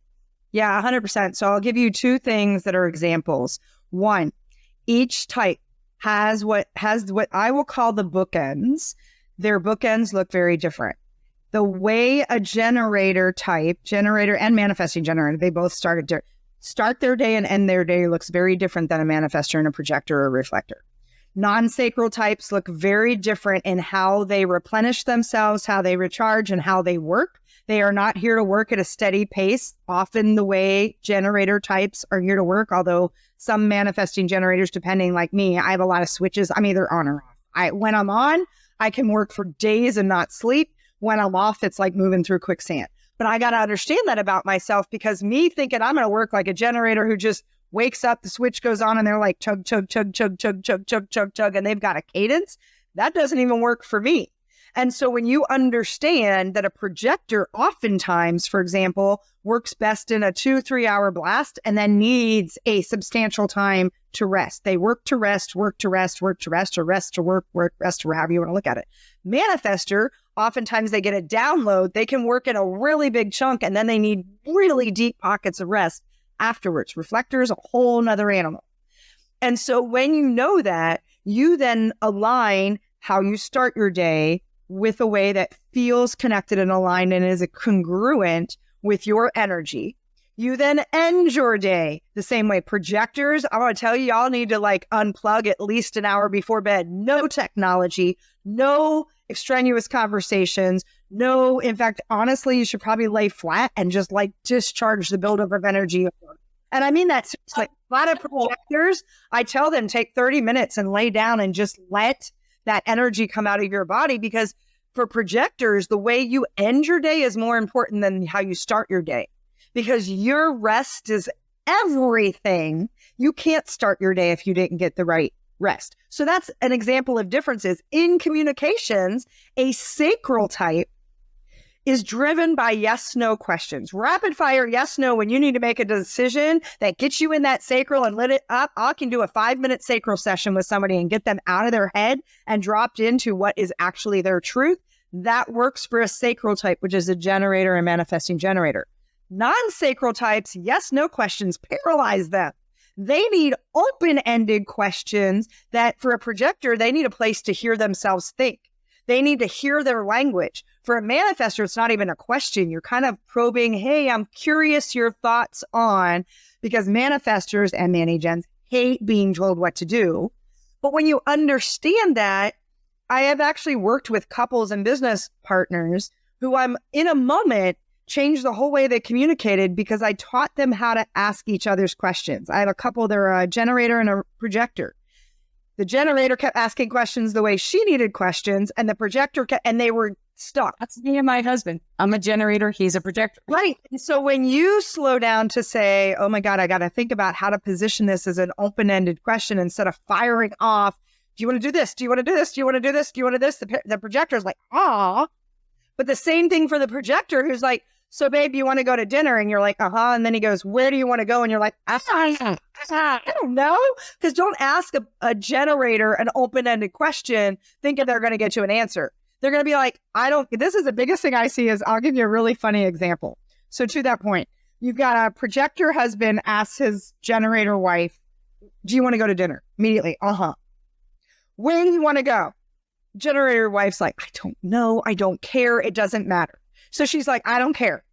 Speaker 3: Yeah, 100%. So I'll give you 2 things that are examples. 1, each type has what I will call the bookends. Their bookends look very different. The way a generator and manifesting generator, they both start their day and end their day looks very different than a manifestor and a projector or a reflector. Non-sacral types look very different in how they replenish themselves, how they recharge, and how they work. They are not here to work at a steady pace, often the way generator types are here to work, although some manifesting generators, depending like me, I have a lot of switches. I'm either on or off. When I'm on, I can work for days and not sleep. When I'm off, it's like moving through quicksand. But I got to understand that about myself because me thinking I'm going to work like a generator who just wakes up, the switch goes on and they're like chug, chug, chug, chug, chug, chug, chug, chug, chug, and they've got a cadence. That doesn't even work for me. And so when you understand that a projector oftentimes, for example, works best in a 2-3 hour blast and then needs a substantial time to rest. They work to rest, work to rest, work to rest, or rest to work, rest, or however you want to look at it. Manifester, oftentimes they get a download. They can work in a really big chunk and then they need really deep pockets of rest afterwards. Reflector is a whole nother animal. And so when you know that, you then align how you start your day with a way that feels connected and aligned and is congruent with your energy. You then end your day the same way. Projectors, I want to tell you, y'all need to like unplug at least an hour before bed. No technology, no extraneous conversations, no, in fact, honestly, you should probably lay flat and just like discharge the buildup of energy. And I mean, that's like a lot of projectors. I tell them take 30 minutes and lay down and just let that energy come out of your body, because for projectors, the way you end your day is more important than how you start your day. Because your rest is everything. You can't start your day if you didn't get the right rest. So that's an example of differences. In communications, a sacral type is driven by yes-no questions. Rapid fire yes-no when you need to make a decision that gets you in that sacral and lit it up. I can do a 5-minute sacral session with somebody and get them out of their head and dropped into what is actually their truth. That works for a sacral type, which is a generator and manifesting generator. Non-sacral types, yes-no questions paralyze them. They need open-ended questions that for a projector, they need a place to hear themselves think. They need to hear their language. For a manifestor, it's not even a question. You're kind of probing, hey, I'm curious your thoughts on, because manifestors and mani-gens hate being told what to do. But when you understand that, I have actually worked with couples and business partners who I'm in a moment changed the whole way they communicated because I taught them how to ask each other's questions. I have a couple, they're a generator and a projector. The generator kept asking questions the way she needed questions, and the projector kept, and they were stuck.
Speaker 2: That's me and my husband. I'm a generator. He's a projector.
Speaker 3: Right. And so when you slow down to say, oh my God, I got to think about how to position this as an open-ended question instead of firing off, do you want to do this? Do you want to do this? Do you want to do this? Do you want to do this? The projector is like, ah. But the same thing for the projector who's like, so babe, you want to go to dinner? And you're like, uh-huh. And then he goes, where do you want to go? And you're like, I don't know. Because don't ask a generator an open-ended question thinking they're going to get you an answer. They're going to be like, this is the biggest thing I see is, I'll give you a really funny example. So to that point, you've got a projector husband asks his generator wife, do you want to go to dinner? Immediately, uh-huh. Where do you want to go? Generator wife's like, I don't know. I don't care. It doesn't matter. So she's like, I don't care.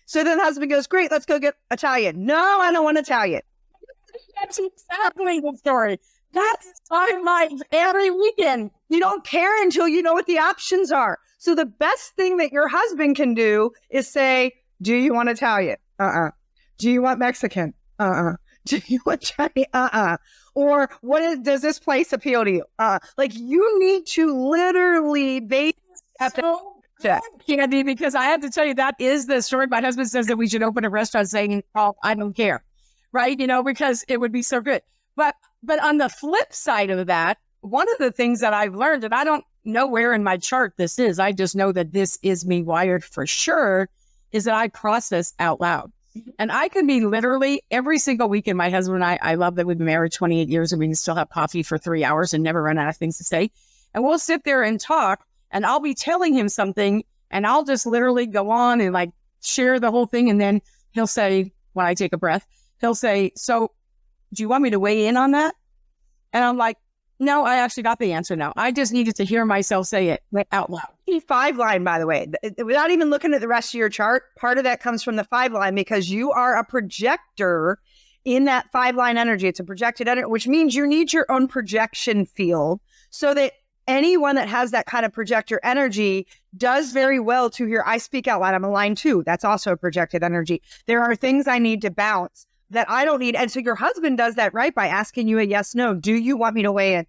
Speaker 3: So then the husband goes, great, let's go get Italian. No, I don't want Italian.
Speaker 2: That's exactly the story. That's my every weekend.
Speaker 3: You don't care until you know what the options are. So the best thing that your husband can do is say, do you want Italian? Uh-uh. Do you want Mexican? Uh-uh. Do you want Chinese? Uh-uh. Or does this place appeal to you? Like you need to literally base
Speaker 2: Candy, because I have to tell you, that is the story. My husband says that we should open a restaurant saying, oh, I don't care. Right? You know, because it would be so good. But on the flip side of that, one of the things that I've learned, and I don't know where in my chart this is, I just know that this is me wired for sure, is that I process out loud. And I can be literally every single weekend, my husband and I love that we've been married 28 years and we can still have coffee for 3 hours and never run out of things to say. And we'll sit there and talk, and I'll be telling him something and I'll just literally go on and like share the whole thing. And then he'll say, when I take a breath, he'll say, so do you want me to weigh in on that? And I'm like, no, I actually got the answer now. I just needed to hear myself say it out loud.
Speaker 3: E5 line, by the way, without even looking at the rest of your chart, part of that comes from the 5 line because you are a projector in that 5 line energy. It's a projected energy, which means you need your own projection field so that anyone that has that kind of projector energy does very well to hear, I speak out loud. I'm a line 2. That's also a projected energy. There are things I need to bounce that I don't need. And so your husband does that right by asking you a yes, no. Do you want me to weigh in?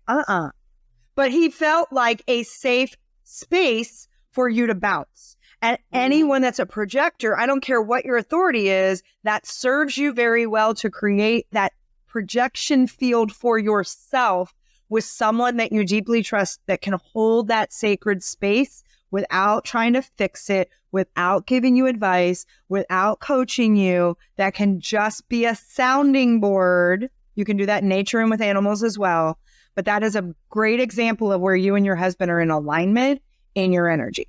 Speaker 3: But he felt like a safe space for you to bounce. And anyone that's a projector, I don't care what your authority is, that serves you very well to create that projection field for yourself with someone that you deeply trust that can hold that sacred space without trying to fix it, without giving you advice, without coaching you, that can just be a sounding board. You can do that in nature and with animals as well. But that is a great example of where you and your husband are in alignment in your energy.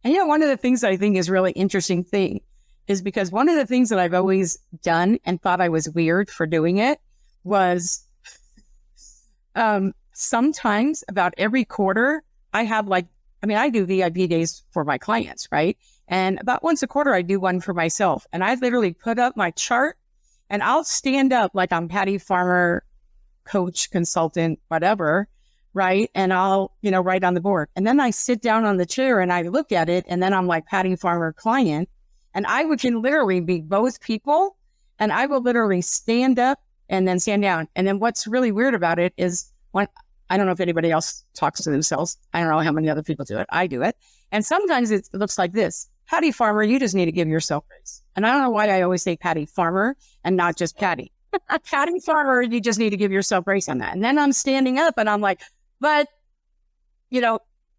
Speaker 2: And one of the things I think is really interesting thing is because one of the things that I've always done and thought I was weird for doing it was sometimes about every quarter I have I do VIP days for my clients, right? And about once a quarter, I do one for myself. And I literally put up my chart and I'll stand up like I'm Patty Farmer, coach, consultant, whatever, right? And I'll, write on the board. And then I sit down on the chair and I look at it. And then I'm like Patty Farmer client. And can literally be both people. And I will literally stand up and then stand down. And then what's really weird about it is I don't know if anybody else talks to themselves. I don't know how many other people do it. I do it. And sometimes it looks like this. Patty Farmer, you just need to give yourself grace. And I don't know why I always say Patty Farmer and not just Patty. Patty Farmer, you just need to give yourself grace on that. And then I'm standing up and I'm like, but,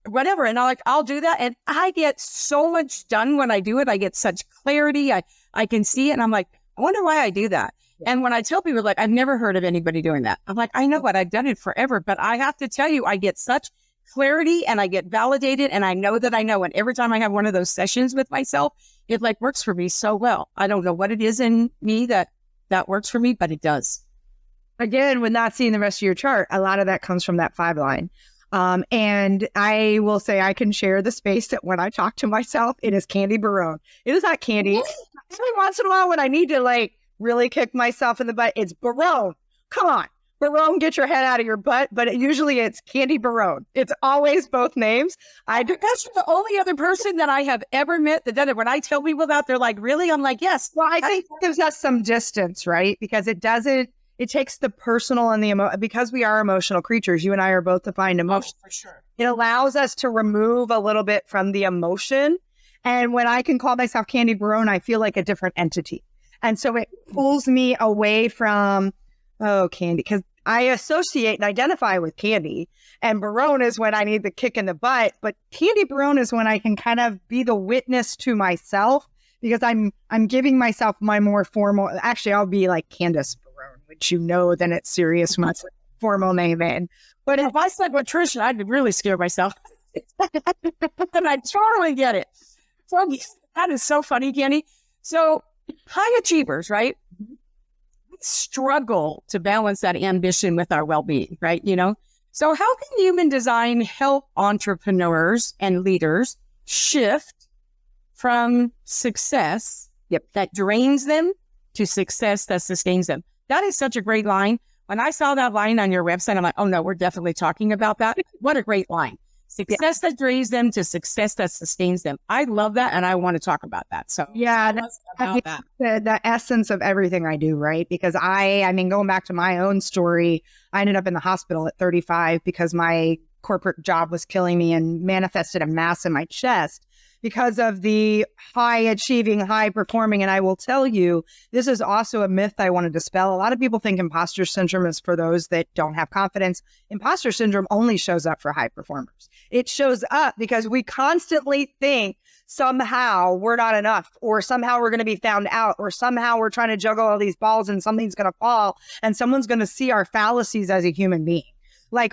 Speaker 2: whatever. And I'll do that. And I get so much done when I do it. I get such clarity. I can see it. And I'm like, I wonder why I do that. And when I tell people, like, I've never heard of anybody doing that. I'm like, I know what, I've done it forever, but I have to tell you, I get such clarity and I get validated and I know that I know. And every time I have one of those sessions with myself, it works for me so well. I don't know what it is in me that works for me, but it does.
Speaker 3: Again, with not seeing the rest of your chart, a lot of that comes from that 5 line. And I will say I can share the space that when I talk to myself, it is Candy Barone. It is not Candy. Every once in a while when I need to really kick myself in the butt, it's Barone. Come on, Barone, get your head out of your butt. But usually it's Candy Barone. It's always both names.
Speaker 2: That's the only other person that I have ever met that did it. When I tell people that, they're like, really? I'm like, yes.
Speaker 3: Well, I think it gives us some distance, right? Because it takes the personal and the because we are emotional creatures. You and I are both defined emotion.
Speaker 2: For sure.
Speaker 3: It allows us to remove a little bit from the emotion. And when I can call myself Candy Barone, I feel like a different entity. And so it pulls me away from, Candy, because I associate and identify with Candy. And Barone is when I need the kick in the butt. But Candy Barone is when I can kind of be the witness to myself because I'm giving myself my more formal, actually, I'll be like Candace Barone, which then it's serious, my formal name in.
Speaker 2: But if I said Patricia, I'd really scare myself. And I totally get it. So that is so funny, Candy. So high achievers, right? We struggle to balance that ambition with our well-being, right? So how can human design help entrepreneurs and leaders shift from success that drains them to success that sustains them? That is such a great line. When I saw that line on your website, I'm like, oh no, we're definitely talking about that. What a great line. Success that drains them to success that sustains them. I love that. And I want to talk about that. So the essence of everything I do, right? Because going back to my own story, I ended up in the hospital at 35 because my corporate job was killing me and manifested a mass in my chest because of the high achieving, high performing. And I will tell you, this is also a myth I want to dispel. A lot of people think imposter syndrome is for those that don't have confidence. Imposter syndrome only shows up for high performers. It shows up because we constantly think somehow we're not enough, or somehow we're going to be found out, or somehow we're trying to juggle all these balls and something's going to fall and someone's going to see our fallacies as a human being.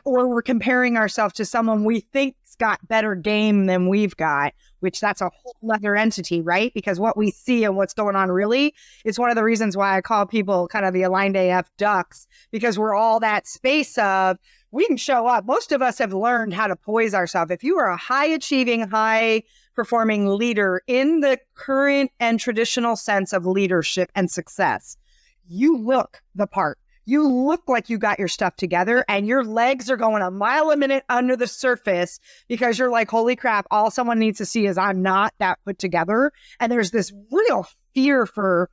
Speaker 2: Or we're comparing ourselves to someone we think's got better game than we've got, which that's a whole other entity, right? Because what we see and what's going on really is one of the reasons why I call people kind of the aligned AF ducks, because we're all that space of we can show up. Most of us have learned how to poise ourselves. If you are a high achieving, high performing leader in the current and traditional sense of leadership and success, you look the part. You look like you got your stuff together and your legs are going a mile a minute under the surface because you're like, holy crap, all someone needs to see is I'm not that put together. And there's this real fear for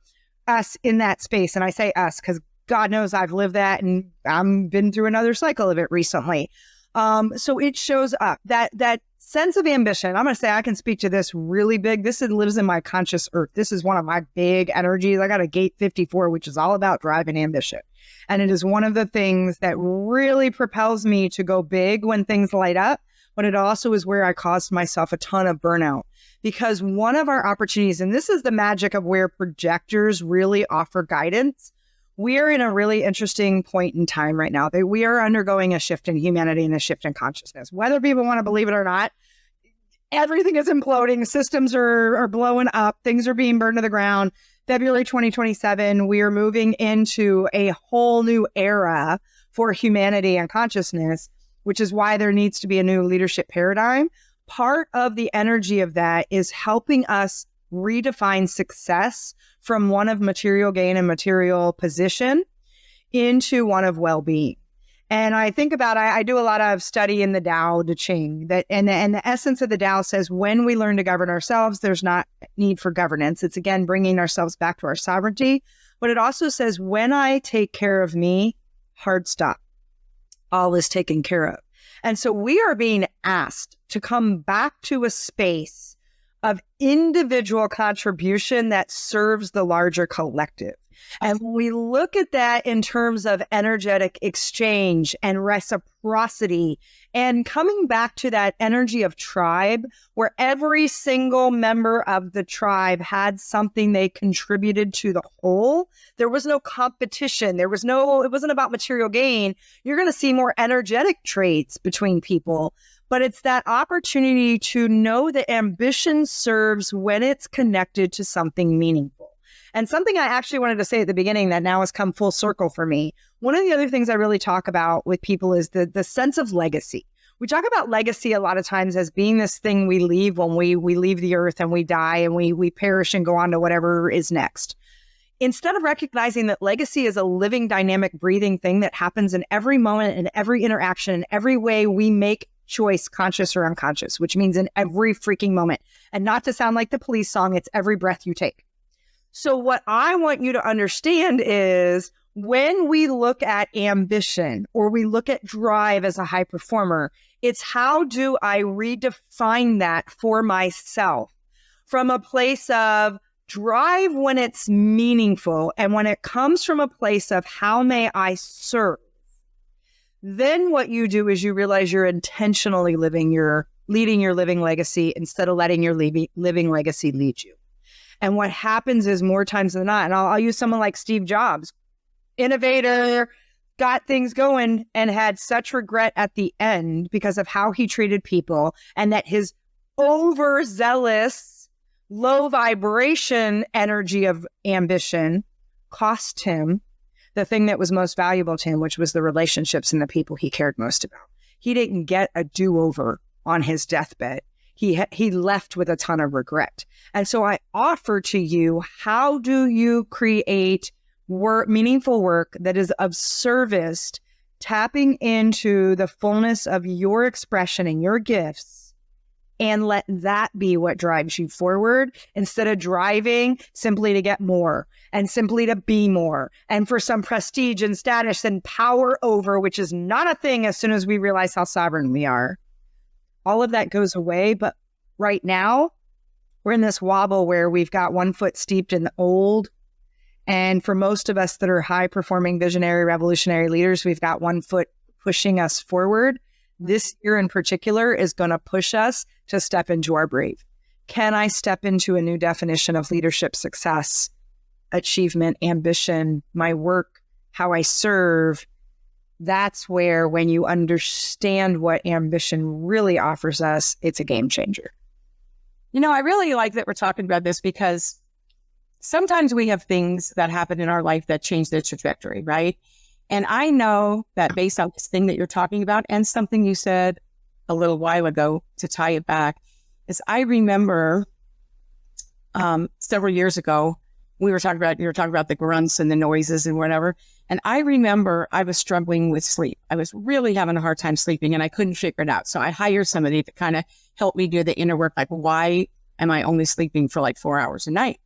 Speaker 2: us in that space. And I say us because God knows I've lived that and I've been through another cycle of it recently. So it shows up that sense of ambition. I'm going to say I can speak to this really big. This lives in my conscious earth. This is one of my big energies. I got a gate 54, which is all about drive and ambition. And it is one of the things that really propels me to go big when things light up. But it also is where I caused myself a ton of burnout. Because one of our opportunities, and this is the magic of where projectors really offer guidance, we are in a really interesting point in time right now that we are undergoing a shift in humanity and a shift in consciousness. Whether people want to believe it or not, everything is imploding. Systems are blowing up. Things are being burned to the ground. February 2027, we are moving into a whole new era for humanity and consciousness, which is why there needs to be a new leadership paradigm.
Speaker 3: part of the energy of that is helping us redefine success from one of material gain and material position into one of well-being. And I think about, I do a lot of study in the Tao Te Ching, that, and the essence of the Tao says, when we learn to govern ourselves, there's not need for governance. It's again, bringing ourselves back to our sovereignty. But it also says, when I take care of me, hard stop, all is taken care of. And so we are being asked to come back to a space of individual contribution that serves the larger collective. And when we look at that in terms of energetic exchange and reciprocity and coming back to that energy of tribe, where every single member of the tribe had something they contributed to the whole, there was no competition. It wasn't about material gain. You're going to see more energetic traits between people, but it's that opportunity to know that ambition serves when it's connected to something meaningful. And something I actually wanted to say at the beginning that now has come full circle for me. One of the other things I really talk about with people is the sense of legacy. We talk about legacy a lot of times as being this thing we leave when we leave the earth and we die and we perish and go on to whatever is next. Instead of recognizing that legacy is a living, dynamic, breathing thing that happens in every moment, in every interaction, in every way we make choice, conscious or unconscious, which means in every freaking moment. And not to sound like the Police song, it's every breath you take. So what I want you to understand is when we look at ambition or we look at drive as a high performer, it's how do I redefine that for myself from a place of drive when it's meaningful and when it comes from a place of how may I serve. Then what you do is you realize you're intentionally leading your living legacy instead of letting your living legacy lead you. And what happens is more times than not, and I'll use someone like Steve Jobs, innovator, got things going and had such regret at the end because of how he treated people and that his overzealous, low vibration energy of ambition cost him the thing that was most valuable to him, which was the relationships and the people he cared most about. He didn't get a do-over on his deathbed. He left with a ton of regret. And so I offer to you, how do you create meaningful work that is of service, tapping into the fullness of your expression and your gifts, and let that be what drives you forward instead of driving simply to get more and simply to be more and for some prestige and status and power over, which is not a thing as soon as we realize how sovereign we are. All of that goes away, but right now, we're in this wobble where we've got one foot steeped in the old, and for most of us that are high-performing, visionary, revolutionary leaders, we've got one foot pushing us forward. This year in particular is going to push us to step into our brave. Can I step into a new definition of leadership success, achievement, ambition, my work, how I serve? That's where, when you understand what ambition really offers us, it's a game changer.
Speaker 2: You know, I really like that we're talking about this because sometimes we have things that happen in our life that change the trajectory, right? And I know that based on this thing that you're talking about and something you said a little while ago to tie it back, is I remember several years ago, you were talking about the grunts and the noises and whatever. And I remember I was struggling with sleep. I was really having a hard time sleeping and I couldn't figure it out. So I hired somebody to kind of help me do the inner work. Like, why am I only sleeping for like 4 hours a night?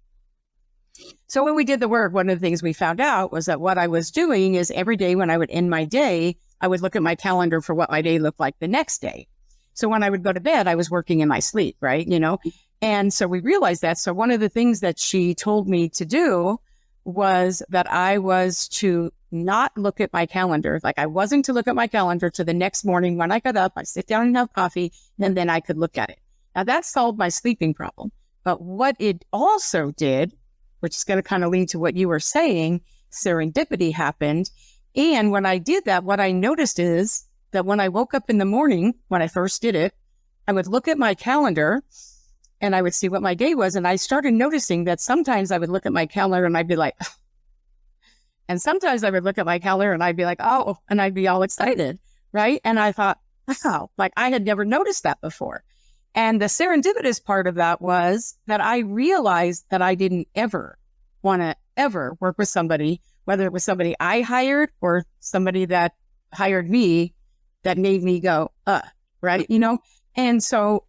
Speaker 2: So when we did the work, one of the things we found out was that what I was doing is every day when I would end my day, I would look at my calendar for what my day looked like the next day. So when I would go to bed, I was working in my sleep, right? You know? And so we realized that. So one of the things that she told me to do was that I was to not look at my calendar. Like, I wasn't to look at my calendar to the next morning when I got up, I sit down and have coffee, and then I could look at it. Now that solved my sleeping problem. But what it also did, which is going to kind of lead to what you were saying, serendipity happened. And when I did that, what I noticed is that when I woke up in the morning, when I first did it, I would look at my calendar and I would see what my day was. And I started noticing that sometimes I would look at my calendar and I'd be like, and sometimes I would look at my calendar and I'd be like, oh, and I'd be all excited, right? And I thought, wow, like I had never noticed that before. And the serendipitous part of that was that I realized that I didn't ever want to ever work with somebody, whether it was somebody I hired or somebody that hired me, that made me go, right? And so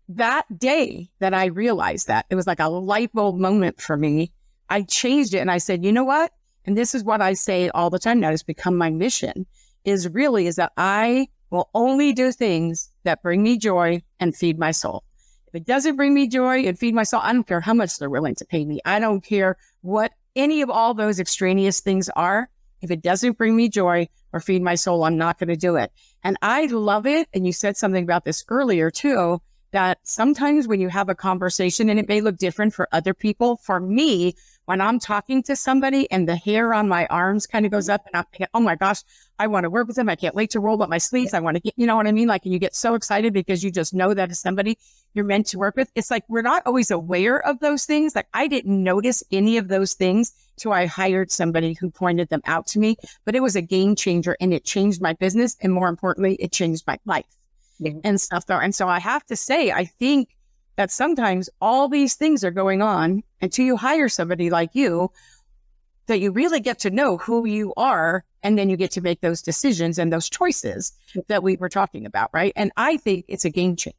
Speaker 2: that day that I realized that, it was like a light bulb moment for me. I changed it and I said, you know what? And this is what I say all the time now, it's become my mission, is that I will only do things that bring me joy and feed my soul. If it doesn't bring me joy and feed my soul, I don't care how much they're willing to pay me. I don't care what any of all those extraneous things are. If it doesn't bring me joy or feed my soul, I'm not going to do it. And I love it. And you said something about this earlier too, that sometimes when you have a conversation, and it may look different for other people, for me, when I'm talking to somebody and the hair on my arms kind of goes up and I'm thinking, oh my gosh, I want to work with them. I can't wait to roll up my sleeves. I want to get, you know what I mean? Like, and you get so excited because you just know that is somebody you're meant to work with. It's like, we're not always aware of those things. Like, I didn't notice any of those things till I hired somebody who pointed them out to me, but it was a game changer and it changed my business. And more importantly, it changed my life and stuff though. And so I have to say, I think that sometimes all these things are going on until you hire somebody like you, that you really get to know who you are. And then you get to make those decisions and those choices that we were talking about. Right. And I think it's a game changer.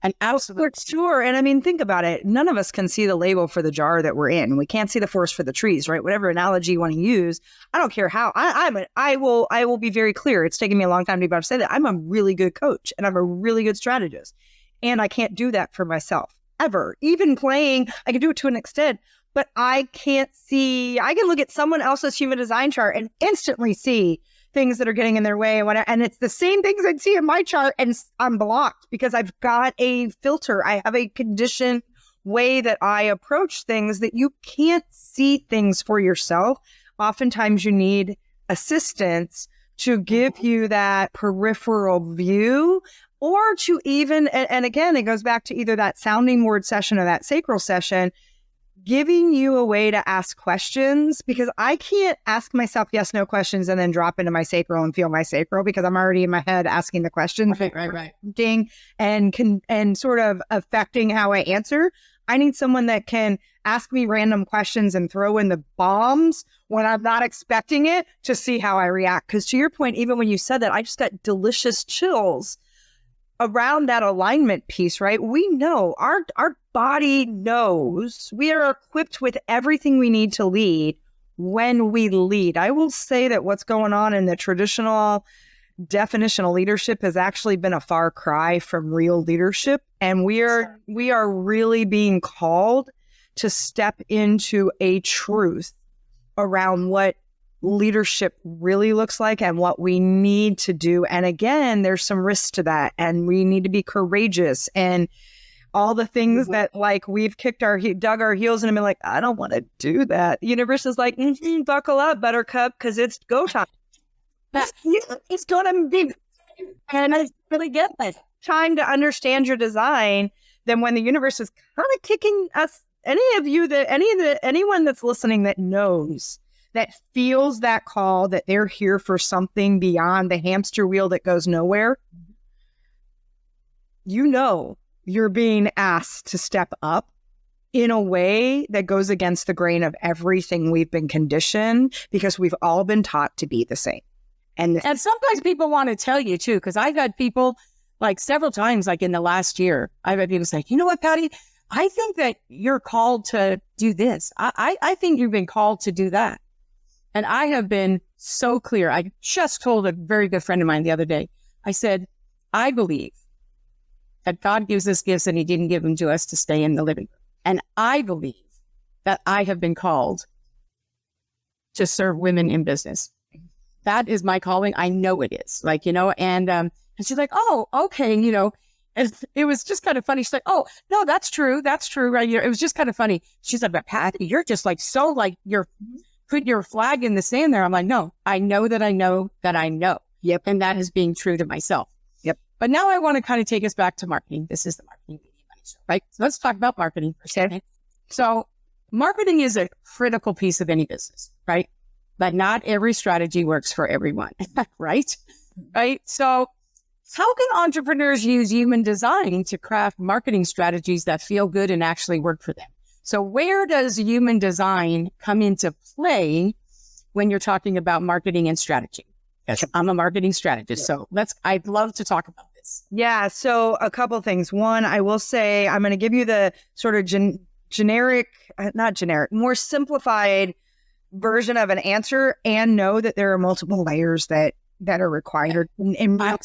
Speaker 2: And absolutely.
Speaker 3: Sure. And I mean, think about it. None of us can see the label for the jar that we're in. We can't see the forest for the trees, right? Whatever analogy you want to use. I don't care how. I will be very clear. It's taken me a long time to be able to say that I'm a really good coach and I'm a really good strategist. And I can't do that for myself ever. Even playing, I can do it to an extent, but I can look at someone else's human design chart and instantly see things that are getting in their way and whatever. And it's the same things I'd see in my chart and I'm blocked because I've got a filter. I have a conditioned way that I approach things that you can't see things for yourself. Oftentimes you need assistance to give you that peripheral view, or to even, and again, it goes back to either that sounding board session or that sacral session, giving you a way to ask questions, because I can't ask myself yes, no questions and then drop into my sacral and feel my sacral because I'm already in my head asking the questions.
Speaker 2: Right.
Speaker 3: And sort of affecting how I answer. I need someone that can ask me random questions and throw in the bombs when I'm not expecting it to see how I react. Because to your point, even when you said that, I just got delicious chills around that alignment piece, right? We know, our body knows we are equipped with everything we need to lead when we lead. I will say that what's going on in the traditional definition of leadership has actually been a far cry from real leadership. And we are really being called to step into a truth around what leadership really looks like and what we need to do. And again, there's some risk to that, and we need to be courageous and all the things that like we've dug our heels in and been like, I don't want to do that. The universe is like, buckle up, buttercup, because it's go time. It's gonna be, and I really get that time to understand your design. Then when the universe is kind of kicking us, anyone that's listening that knows, that feels that call, that they're here for something beyond the hamster wheel that goes nowhere, you're being asked to step up in a way that goes against the grain of everything we've been conditioned, because we've all been taught to be the same. And
Speaker 2: sometimes people want to tell you too, because I've had people like several times, like in the last year, I've had people say, you know what, Patty, I think that you're called to do this. I think you've been called to do that. And I have been so clear. I just told a very good friend of mine the other day, I said, I believe that God gives us gifts and he didn't give them to us to stay in the living room. And I believe that I have been called to serve women in business. That is my calling. I know it is, and she's like, oh, okay. And it was just kind of funny. She's like, oh, no, that's true. That's true. Right. It was just kind of funny. She's like, but Patty, you're just like, so like you're put your flag in the sand there. I'm like, no, I know that I know that I know.
Speaker 3: Yep.
Speaker 2: And that is being true to myself.
Speaker 3: Yep.
Speaker 2: But now I want to kind of take us back to marketing. This is the Marketing Media Money Show, right? So let's talk about marketing for a second. So marketing is a critical piece of any business, right? But not every strategy works for everyone, right? Right. So how can entrepreneurs use human design to craft marketing strategies that feel good and actually work for them? So where does human design come into play when you're talking about marketing and strategy? Yes, I'm a marketing strategist. So I'd love to talk about this.
Speaker 3: Yeah. So a couple things. One, I will say, I'm going to give you the sort of more simplified version of an answer, and know that there are multiple layers that are required in my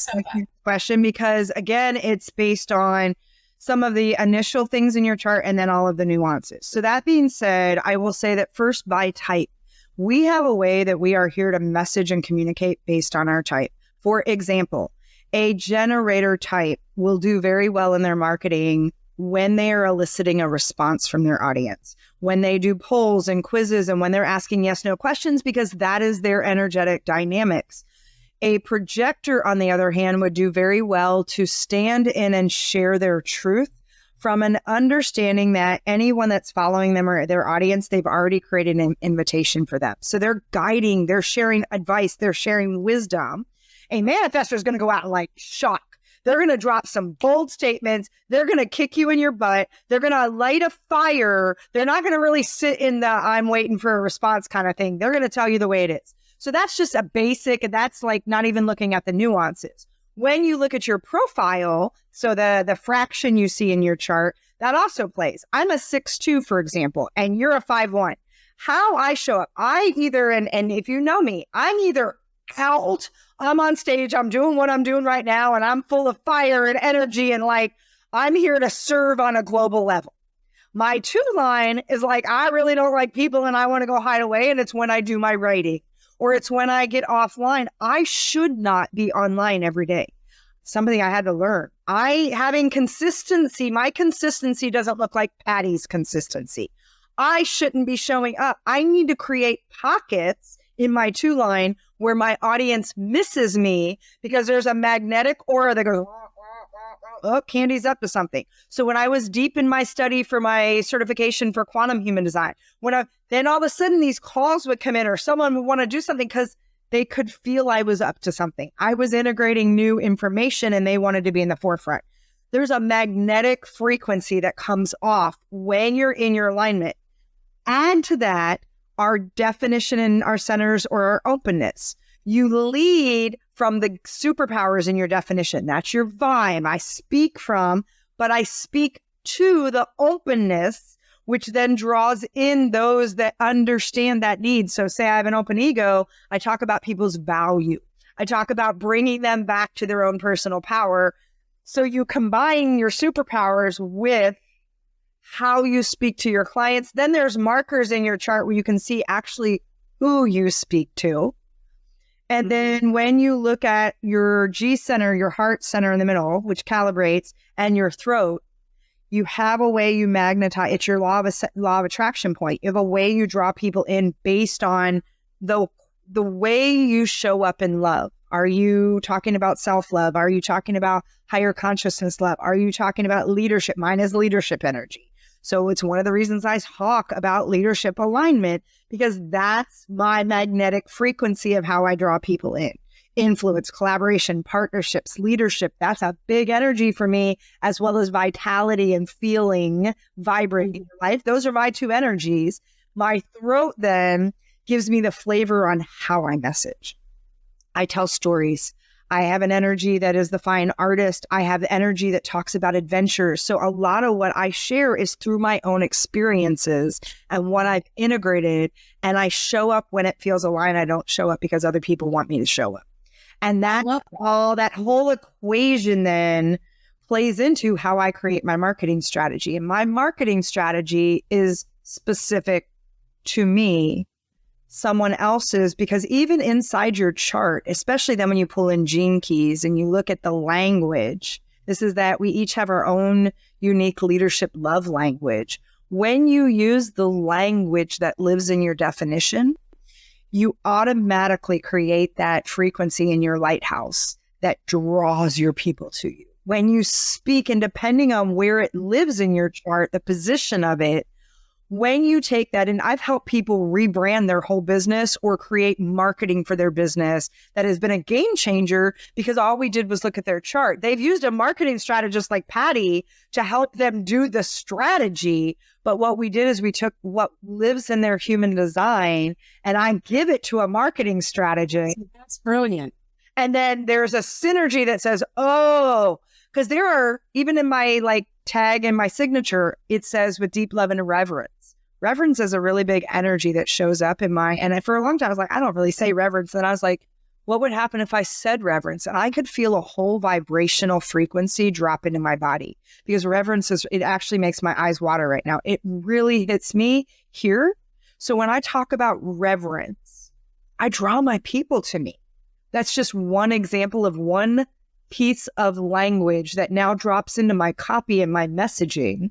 Speaker 3: question, because again, it's based on some of the initial things in your chart and then all of the nuances. So that being said, I will say that first, by type, we have a way that we are here to message and communicate based on our type. For example, a generator type will do very well in their marketing when they are eliciting a response from their audience, when they do polls and quizzes, and when they're asking yes/no questions, because that is their energetic dynamics. A projector, on the other hand, would do very well to stand in and share their truth from an understanding that anyone that's following them or their audience, they've already created an invitation for them. So they're guiding, they're sharing advice, they're sharing wisdom. A manifestor is going to go out and like shock. They're going to drop some bold statements. They're going to kick you in your butt. They're going to light a fire. They're not going to really sit in the I'm waiting for a response kind of thing. They're going to tell you the way it is. So that's just a basic, and that's like not even looking at the nuances. When you look at your profile, so the fraction you see in your chart, that also plays. I'm a 6'2", for example, and you're a 5'1". How I show up, I either, and if you know me, I'm either out, I'm on stage, I'm doing what I'm doing right now, and I'm full of fire and energy, and like, I'm here to serve on a global level. My 2 line is like, I really don't like people and I want to go hide away, and it's when I do my writing, or it's when I get offline. I should not be online every day. Something I had to learn. Having consistency, my consistency doesn't look like Patty's consistency. I shouldn't be showing up. I need to create pockets in my 2 line where my audience misses me, because there's a magnetic aura that goes, oh, Candy's up to something. So when I was deep in my study for my certification for quantum human design, then all of a sudden these calls would come in, or someone would want to do something because they could feel I was up to something. I was integrating new information and they wanted to be in the forefront. There's a magnetic frequency that comes off when you're in your alignment. Add to that our definition in our centers, or our openness. You lead from the superpowers in your definition. That's your vibe. I speak from, but I speak to the openness, which then draws in those that understand that need. So say I have an open ego, I talk about people's value. I talk about bringing them back to their own personal power. So you combine your superpowers with how you speak to your clients. Then there's markers in your chart where you can see actually who you speak to. And then when you look at your G center, your heart center in the middle, which calibrates, and your throat, you have a way you magnetize. It's your law of attraction point. You have a way you draw people in based on the way you show up in love. Are you talking about self-love? Are you talking about higher consciousness love? Are you talking about leadership? Mine is leadership energy. So it's one of the reasons I talk about leadership alignment, because that's my magnetic frequency of how I draw people in. Influence, collaboration, partnerships, leadership. That's a big energy for me, as well as vitality and feeling vibrant in your life. Those are my 2 energies. My throat then gives me the flavor on how I message. I tell stories. I have an energy that is the fine artist. I have the energy that talks about adventures. So a lot of what I share is through my own experiences and what I've integrated. And I show up when it feels aligned. I don't show up because other people want me to show up. And that whole equation then plays into how I create my marketing strategy. And my marketing strategy is specific to me. Someone else's, because even inside your chart, especially then when you pull in gene keys and you look at the language, this is that we each have our own unique leadership love language. When you use the language that lives in your definition, you automatically create that frequency in your lighthouse that draws your people to you. When you speak, and depending on where it lives in your chart, the position of it when you take that, and I've helped people rebrand their whole business or create marketing for their business that has been a game changer because all we did was look at their chart. They've used a marketing strategist like Patty to help them do the strategy. But what we did is we took what lives in their human design and I give it to a marketing strategist.
Speaker 2: That's brilliant.
Speaker 3: And then there's a synergy that says, oh, because there are, even in my like tag and my signature, it says with deep love and reverence. Reverence is a really big energy that shows up in my, and for a long time, I was like, I don't really say reverence. And I was like, what would happen if I said reverence? And I could feel a whole vibrational frequency drop into my body because reverence is, it actually makes my eyes water right now. It really hits me here. So when I talk about reverence, I draw my people to me. That's just one example of one piece of language that now drops into my copy and my messaging.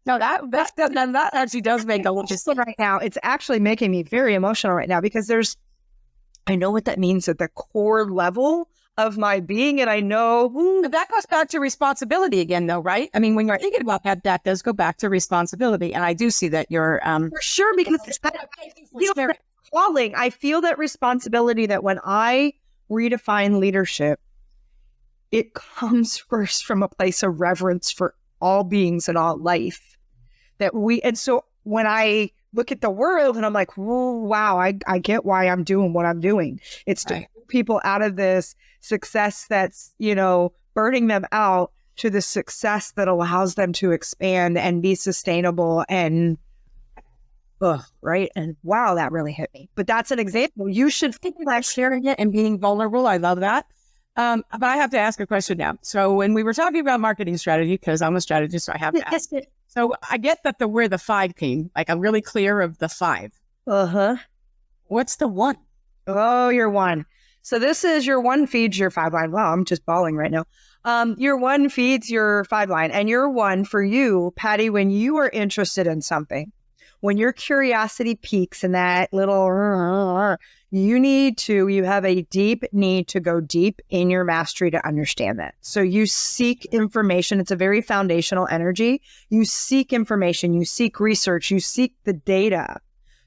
Speaker 2: No, that actually does make a little sense
Speaker 3: right now. It's actually making me very emotional right now because I know what that means at the core level of my being. And I know
Speaker 2: that goes back to responsibility again, though, right? I mean, when you're thinking about that does go back to responsibility. And I do see that you're
Speaker 3: for sure, because calling. I feel that responsibility that when I redefine leadership, it comes first from a place of reverence for all beings and all life. And so when I look at the world and I'm like, wow, I get why I'm doing what I'm doing. It's to pull people out of this success that's, burning them out to the success that allows them to expand and be sustainable and right. And wow, that really hit me. But that's an example. You should think about
Speaker 2: sharing it and being vulnerable. I love that. But I have to ask a question now. So when we were talking about marketing strategy, because I'm a strategist, so I have to ask it. So I get that where the 5 came, like I'm really clear of the 5.
Speaker 3: Uh-huh.
Speaker 2: What's the 1?
Speaker 3: Oh, your 1. So this is your 1 feeds your 5 line. Wow, I'm just bawling right now. Your 1 feeds your 5 line. And your 1 for you, Patty, when you are interested in something, when your curiosity peaks in that little, you have a deep need to go deep in your mastery to understand that. So you seek information. It's a very foundational energy. You seek information, you seek research, you seek the data.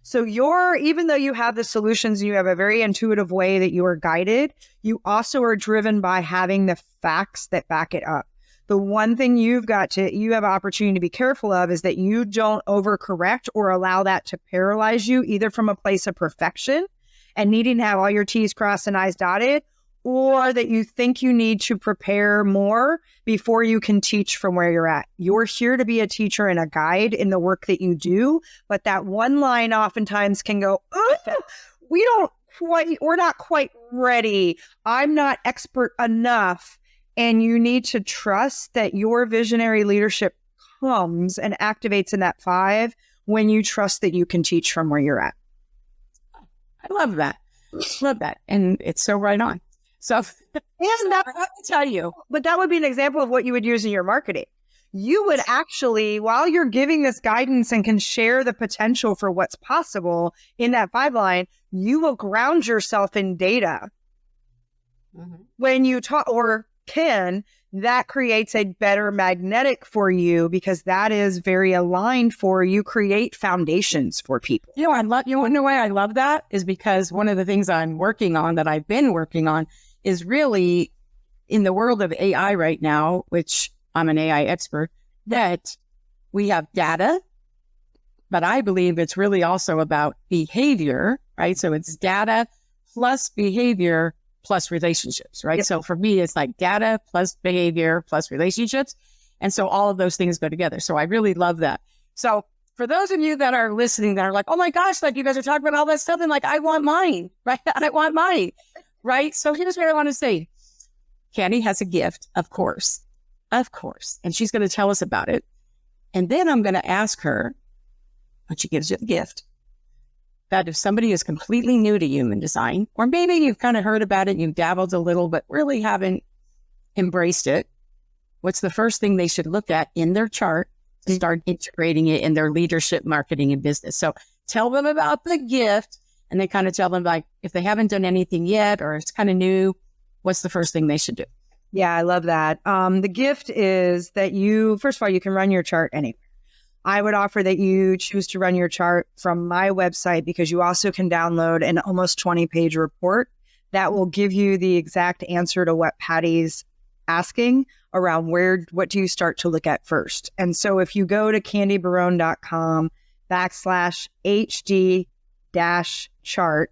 Speaker 3: So even though you have the solutions, you have a very intuitive way that you are guided, you also are driven by having the facts that back it up. The one thing you have opportunity to be careful of is that you don't overcorrect or allow that to paralyze you, either from a place of perfection and needing to have all your T's crossed and I's dotted, or that you think you need to prepare more before you can teach from where you're at. You're here to be a teacher and a guide in the work that you do, but that one line oftentimes can go, we're not quite ready. I'm not expert enough. And you need to trust that your visionary leadership comes and activates in that 5 when you trust that you can teach from where you're at.
Speaker 2: I love that. And it's so right on. So, and I have to tell you,
Speaker 3: but that would be an example of what you would use in your marketing. You would actually, while you're giving this guidance and can share the potential for what's possible in that 5 line, you will ground yourself in data. Mm-hmm. When you talk that creates a better magnetic for you because that is very aligned for you create foundations for people.
Speaker 2: You know why I love that is because one of the things I'm working on that I've been working on is really in the world of AI right now, which I'm an AI expert, that we have data, but I believe it's really also about behavior, right? So it's data plus behavior plus relationships, right? Yep. So for me, it's like data plus behavior plus relationships. And so all of those things go together. So I really love that. So for those of you that are listening that are like, oh my gosh, like you guys are talking about all that stuff and like, I want mine, right? I want mine, right? So here's what I want to say. Candy has a gift, of course. And she's going to tell us about it. And then I'm going to ask her when she gives you the gift, that if somebody is completely new to human design, or maybe you've kind of heard about it, you've dabbled a little, but really haven't embraced it, what's the first thing they should look at in their chart to start integrating it in their leadership, marketing, and business? So tell them about the gift, and they kind of tell them, like, if they haven't done anything yet, or it's kind of new, what's the first thing they should do?
Speaker 3: Yeah, I love that. The gift is that first of all, you can run your chart anywhere. I would offer that you choose to run your chart from my website, because you also can download an almost 20-page report that will give you the exact answer to what Patty's asking around what do you start to look at first. And so if you go to candybarone.com/HD-chart,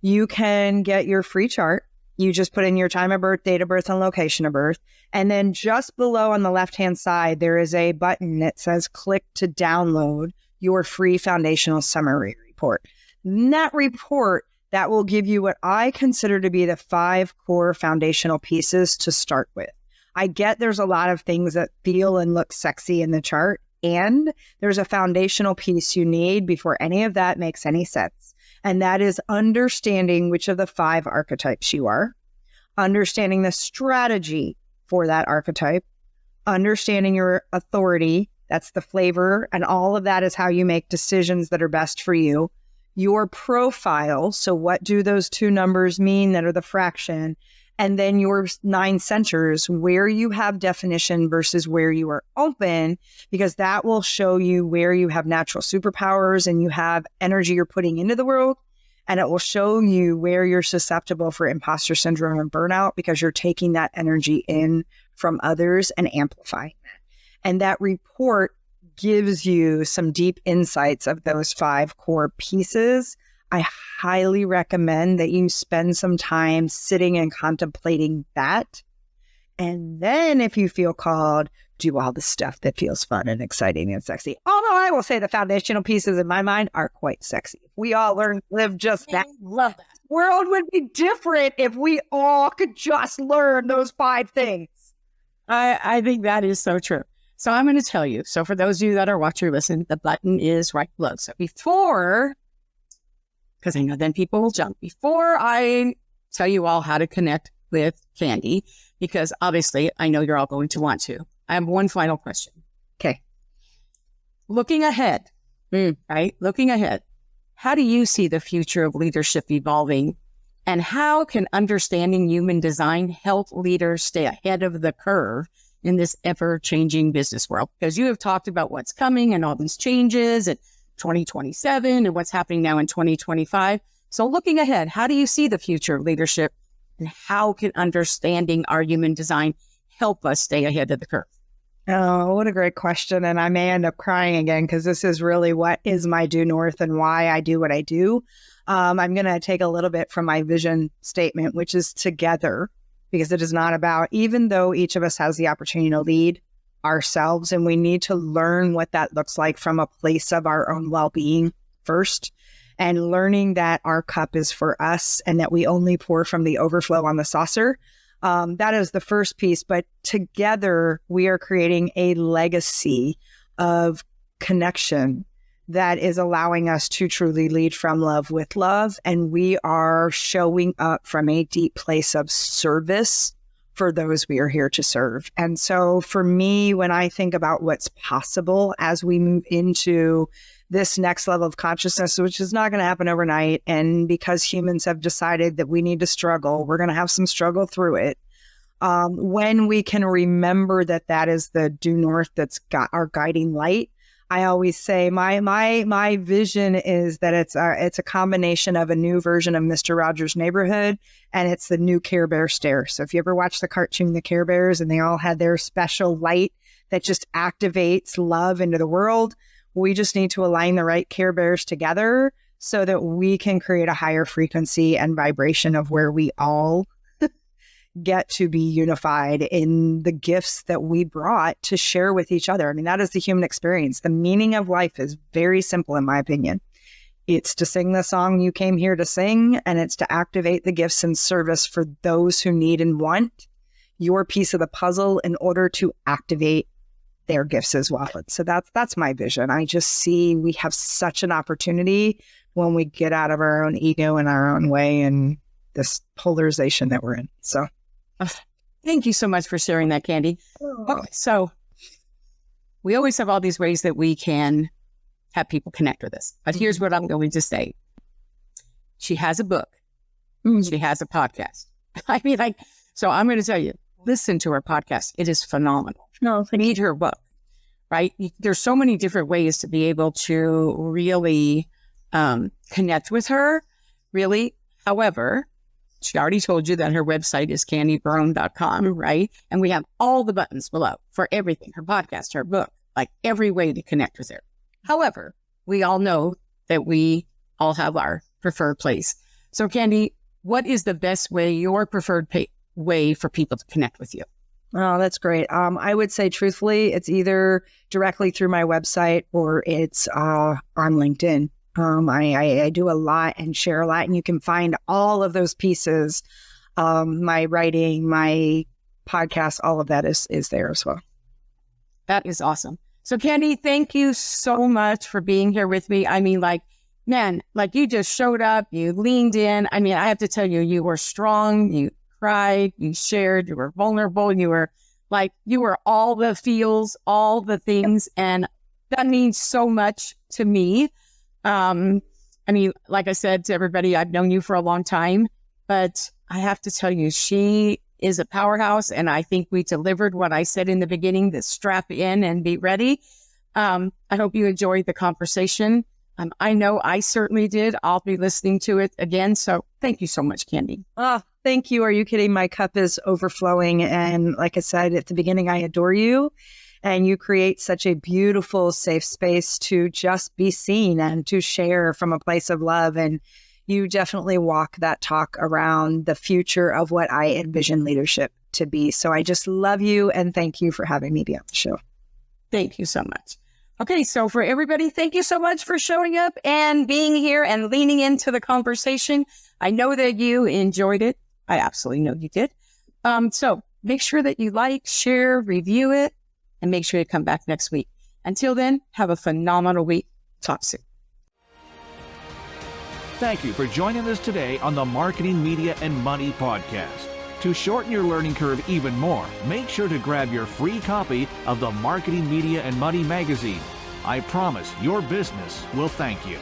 Speaker 3: you can get your free chart. You just put in your time of birth, date of birth, and location of birth. And then just below on the left-hand side, there is a button that says click to download your free foundational summary report. In that report, that will give you what I consider to be the 5 core foundational pieces to start with. I get there's a lot of things that feel and look sexy in the chart, and there's a foundational piece you need before any of that makes any sense. And that is understanding which of the 5 archetypes you are, understanding the strategy for that archetype, understanding your authority, that's the flavor, and all of that is how you make decisions that are best for you. Your profile, so what do those 2 numbers mean that are the fraction? And then your 9 centers, where you have definition versus where you are open, because that will show you where you have natural superpowers and you have energy you're putting into the world. And it will show you where you're susceptible for imposter syndrome and burnout, because you're taking that energy in from others and amplifying that. And that report gives you some deep insights of those 5 core pieces. I highly recommend that you spend some time sitting and contemplating that. And then if you feel called, do all the stuff that feels fun and exciting and sexy. Although I will say the foundational pieces in my mind are quite sexy. If we all live just that.
Speaker 2: Love that.
Speaker 3: World would be different if we all could just learn those 5 things.
Speaker 2: I think that is so true. So I'm going to tell you. So for those of you that are watching or listening, the button is right below. So because I know then people will jump. Before I tell you all how to connect with Candy, because obviously I know you're all going to want to, I have one final question.
Speaker 3: Okay.
Speaker 2: Looking ahead, right? Looking ahead, how do you see the future of leadership evolving? And how can understanding human design help leaders stay ahead of the curve in this ever-changing business world? Because you have talked about what's coming and all these changes and 2027 and what's happening now in 2025. So looking ahead, how do you see the future of leadership, and how can understanding our human design help us stay ahead of the curve?
Speaker 3: Oh, what a great question. And I may end up crying again, because this is really what is my due north and why I do what I do. I'm going to take a little bit from my vision statement, which is together, because it is not about, even though each of us has the opportunity to lead ourselves, and we need to learn what that looks like from a place of our own well-being first, and learning that our cup is for us and that we only pour from the overflow on the saucer. That is the first piece. But together, we are creating a legacy of connection that is allowing us to truly lead from love with love. And we are showing up from a deep place of service for those we are here to serve. And so for me, when I think about what's possible as we move into this next level of consciousness, which is not going to happen overnight, and because humans have decided that we need to struggle, we're going to have some struggle through it. When we can remember that that is the due north that's got our guiding light, I always say my vision is that it's a combination of a new version of Mr. Rogers' Neighborhood, and it's the new Care Bear stare. So if you ever watch the cartoon The Care Bears, and they all had their special light that just activates love into the world, we just need to align the right Care Bears together so that we can create a higher frequency and vibration of where we all get to be unified in the gifts that we brought to share with each other. I mean, that is the human experience. The meaning of life is very simple, in my opinion. It's to sing the song you came here to sing, and it's to activate the gifts and service for those who need and want your piece of the puzzle in order to activate their gifts as well. So that's my vision. I just see we have such an opportunity when we get out of our own ego and our own way and this polarization that we're in. So
Speaker 2: thank you so much for sharing that, Candy. Okay, so we always have all these ways that we can have people connect with us. But here's what I'm going to say. She has a book. She has a podcast. I mean, so I'm going to tell you, listen to her podcast. It is phenomenal.
Speaker 3: No,
Speaker 2: Read her book. right? There's so many different ways to be able to really connect with her, really. However, she already told you that her website is candybarone.com, right? And we have all the buttons below for everything, her podcast, her book, like every way to connect with her. However, we all know that we all have our preferred place. So Candy, what is the best way, your preferred way for people to connect with you?
Speaker 3: Oh, that's great. I would say truthfully, it's either directly through my website or it's on LinkedIn. I do a lot and share a lot, and you can find all of those pieces. My writing, my podcast, all of that is there as well.
Speaker 2: That is awesome. So Candy, thank you so much for being here with me. I mean, like, man, like you just showed up, you leaned in. I mean, I have to tell you, you were strong, you cried, you shared, you were vulnerable, you were all the feels, all the things. And that means so much to me. I mean, like I said to everybody, I've known you for a long time, but I have to tell you, she is a powerhouse. And I think we delivered what I said in the beginning, to strap in and be ready. I hope you enjoyed the conversation. I know I certainly did. I'll be listening to it again. So thank you so much, Candy.
Speaker 3: Oh, thank you. Are you kidding? My cup is overflowing. And like I said at the beginning, I adore you. And you create such a beautiful, safe space to just be seen and to share from a place of love. And you definitely walk that talk around the future of what I envision leadership to be. So I just love you and thank you for having me be on the show.
Speaker 2: Thank you so much. Okay, so for everybody, thank you so much for showing up and being here and leaning into the conversation. I know that you enjoyed it. I absolutely know you did. So make sure that you like, share, review it, and make sure you come back next week. Until then, have a phenomenal week. Talk soon.
Speaker 1: Thank you for joining us today on the Marketing, Media, and Money podcast. To shorten your learning curve even more, make sure to grab your free copy of the Marketing, Media, and Money magazine. I promise your business will thank you.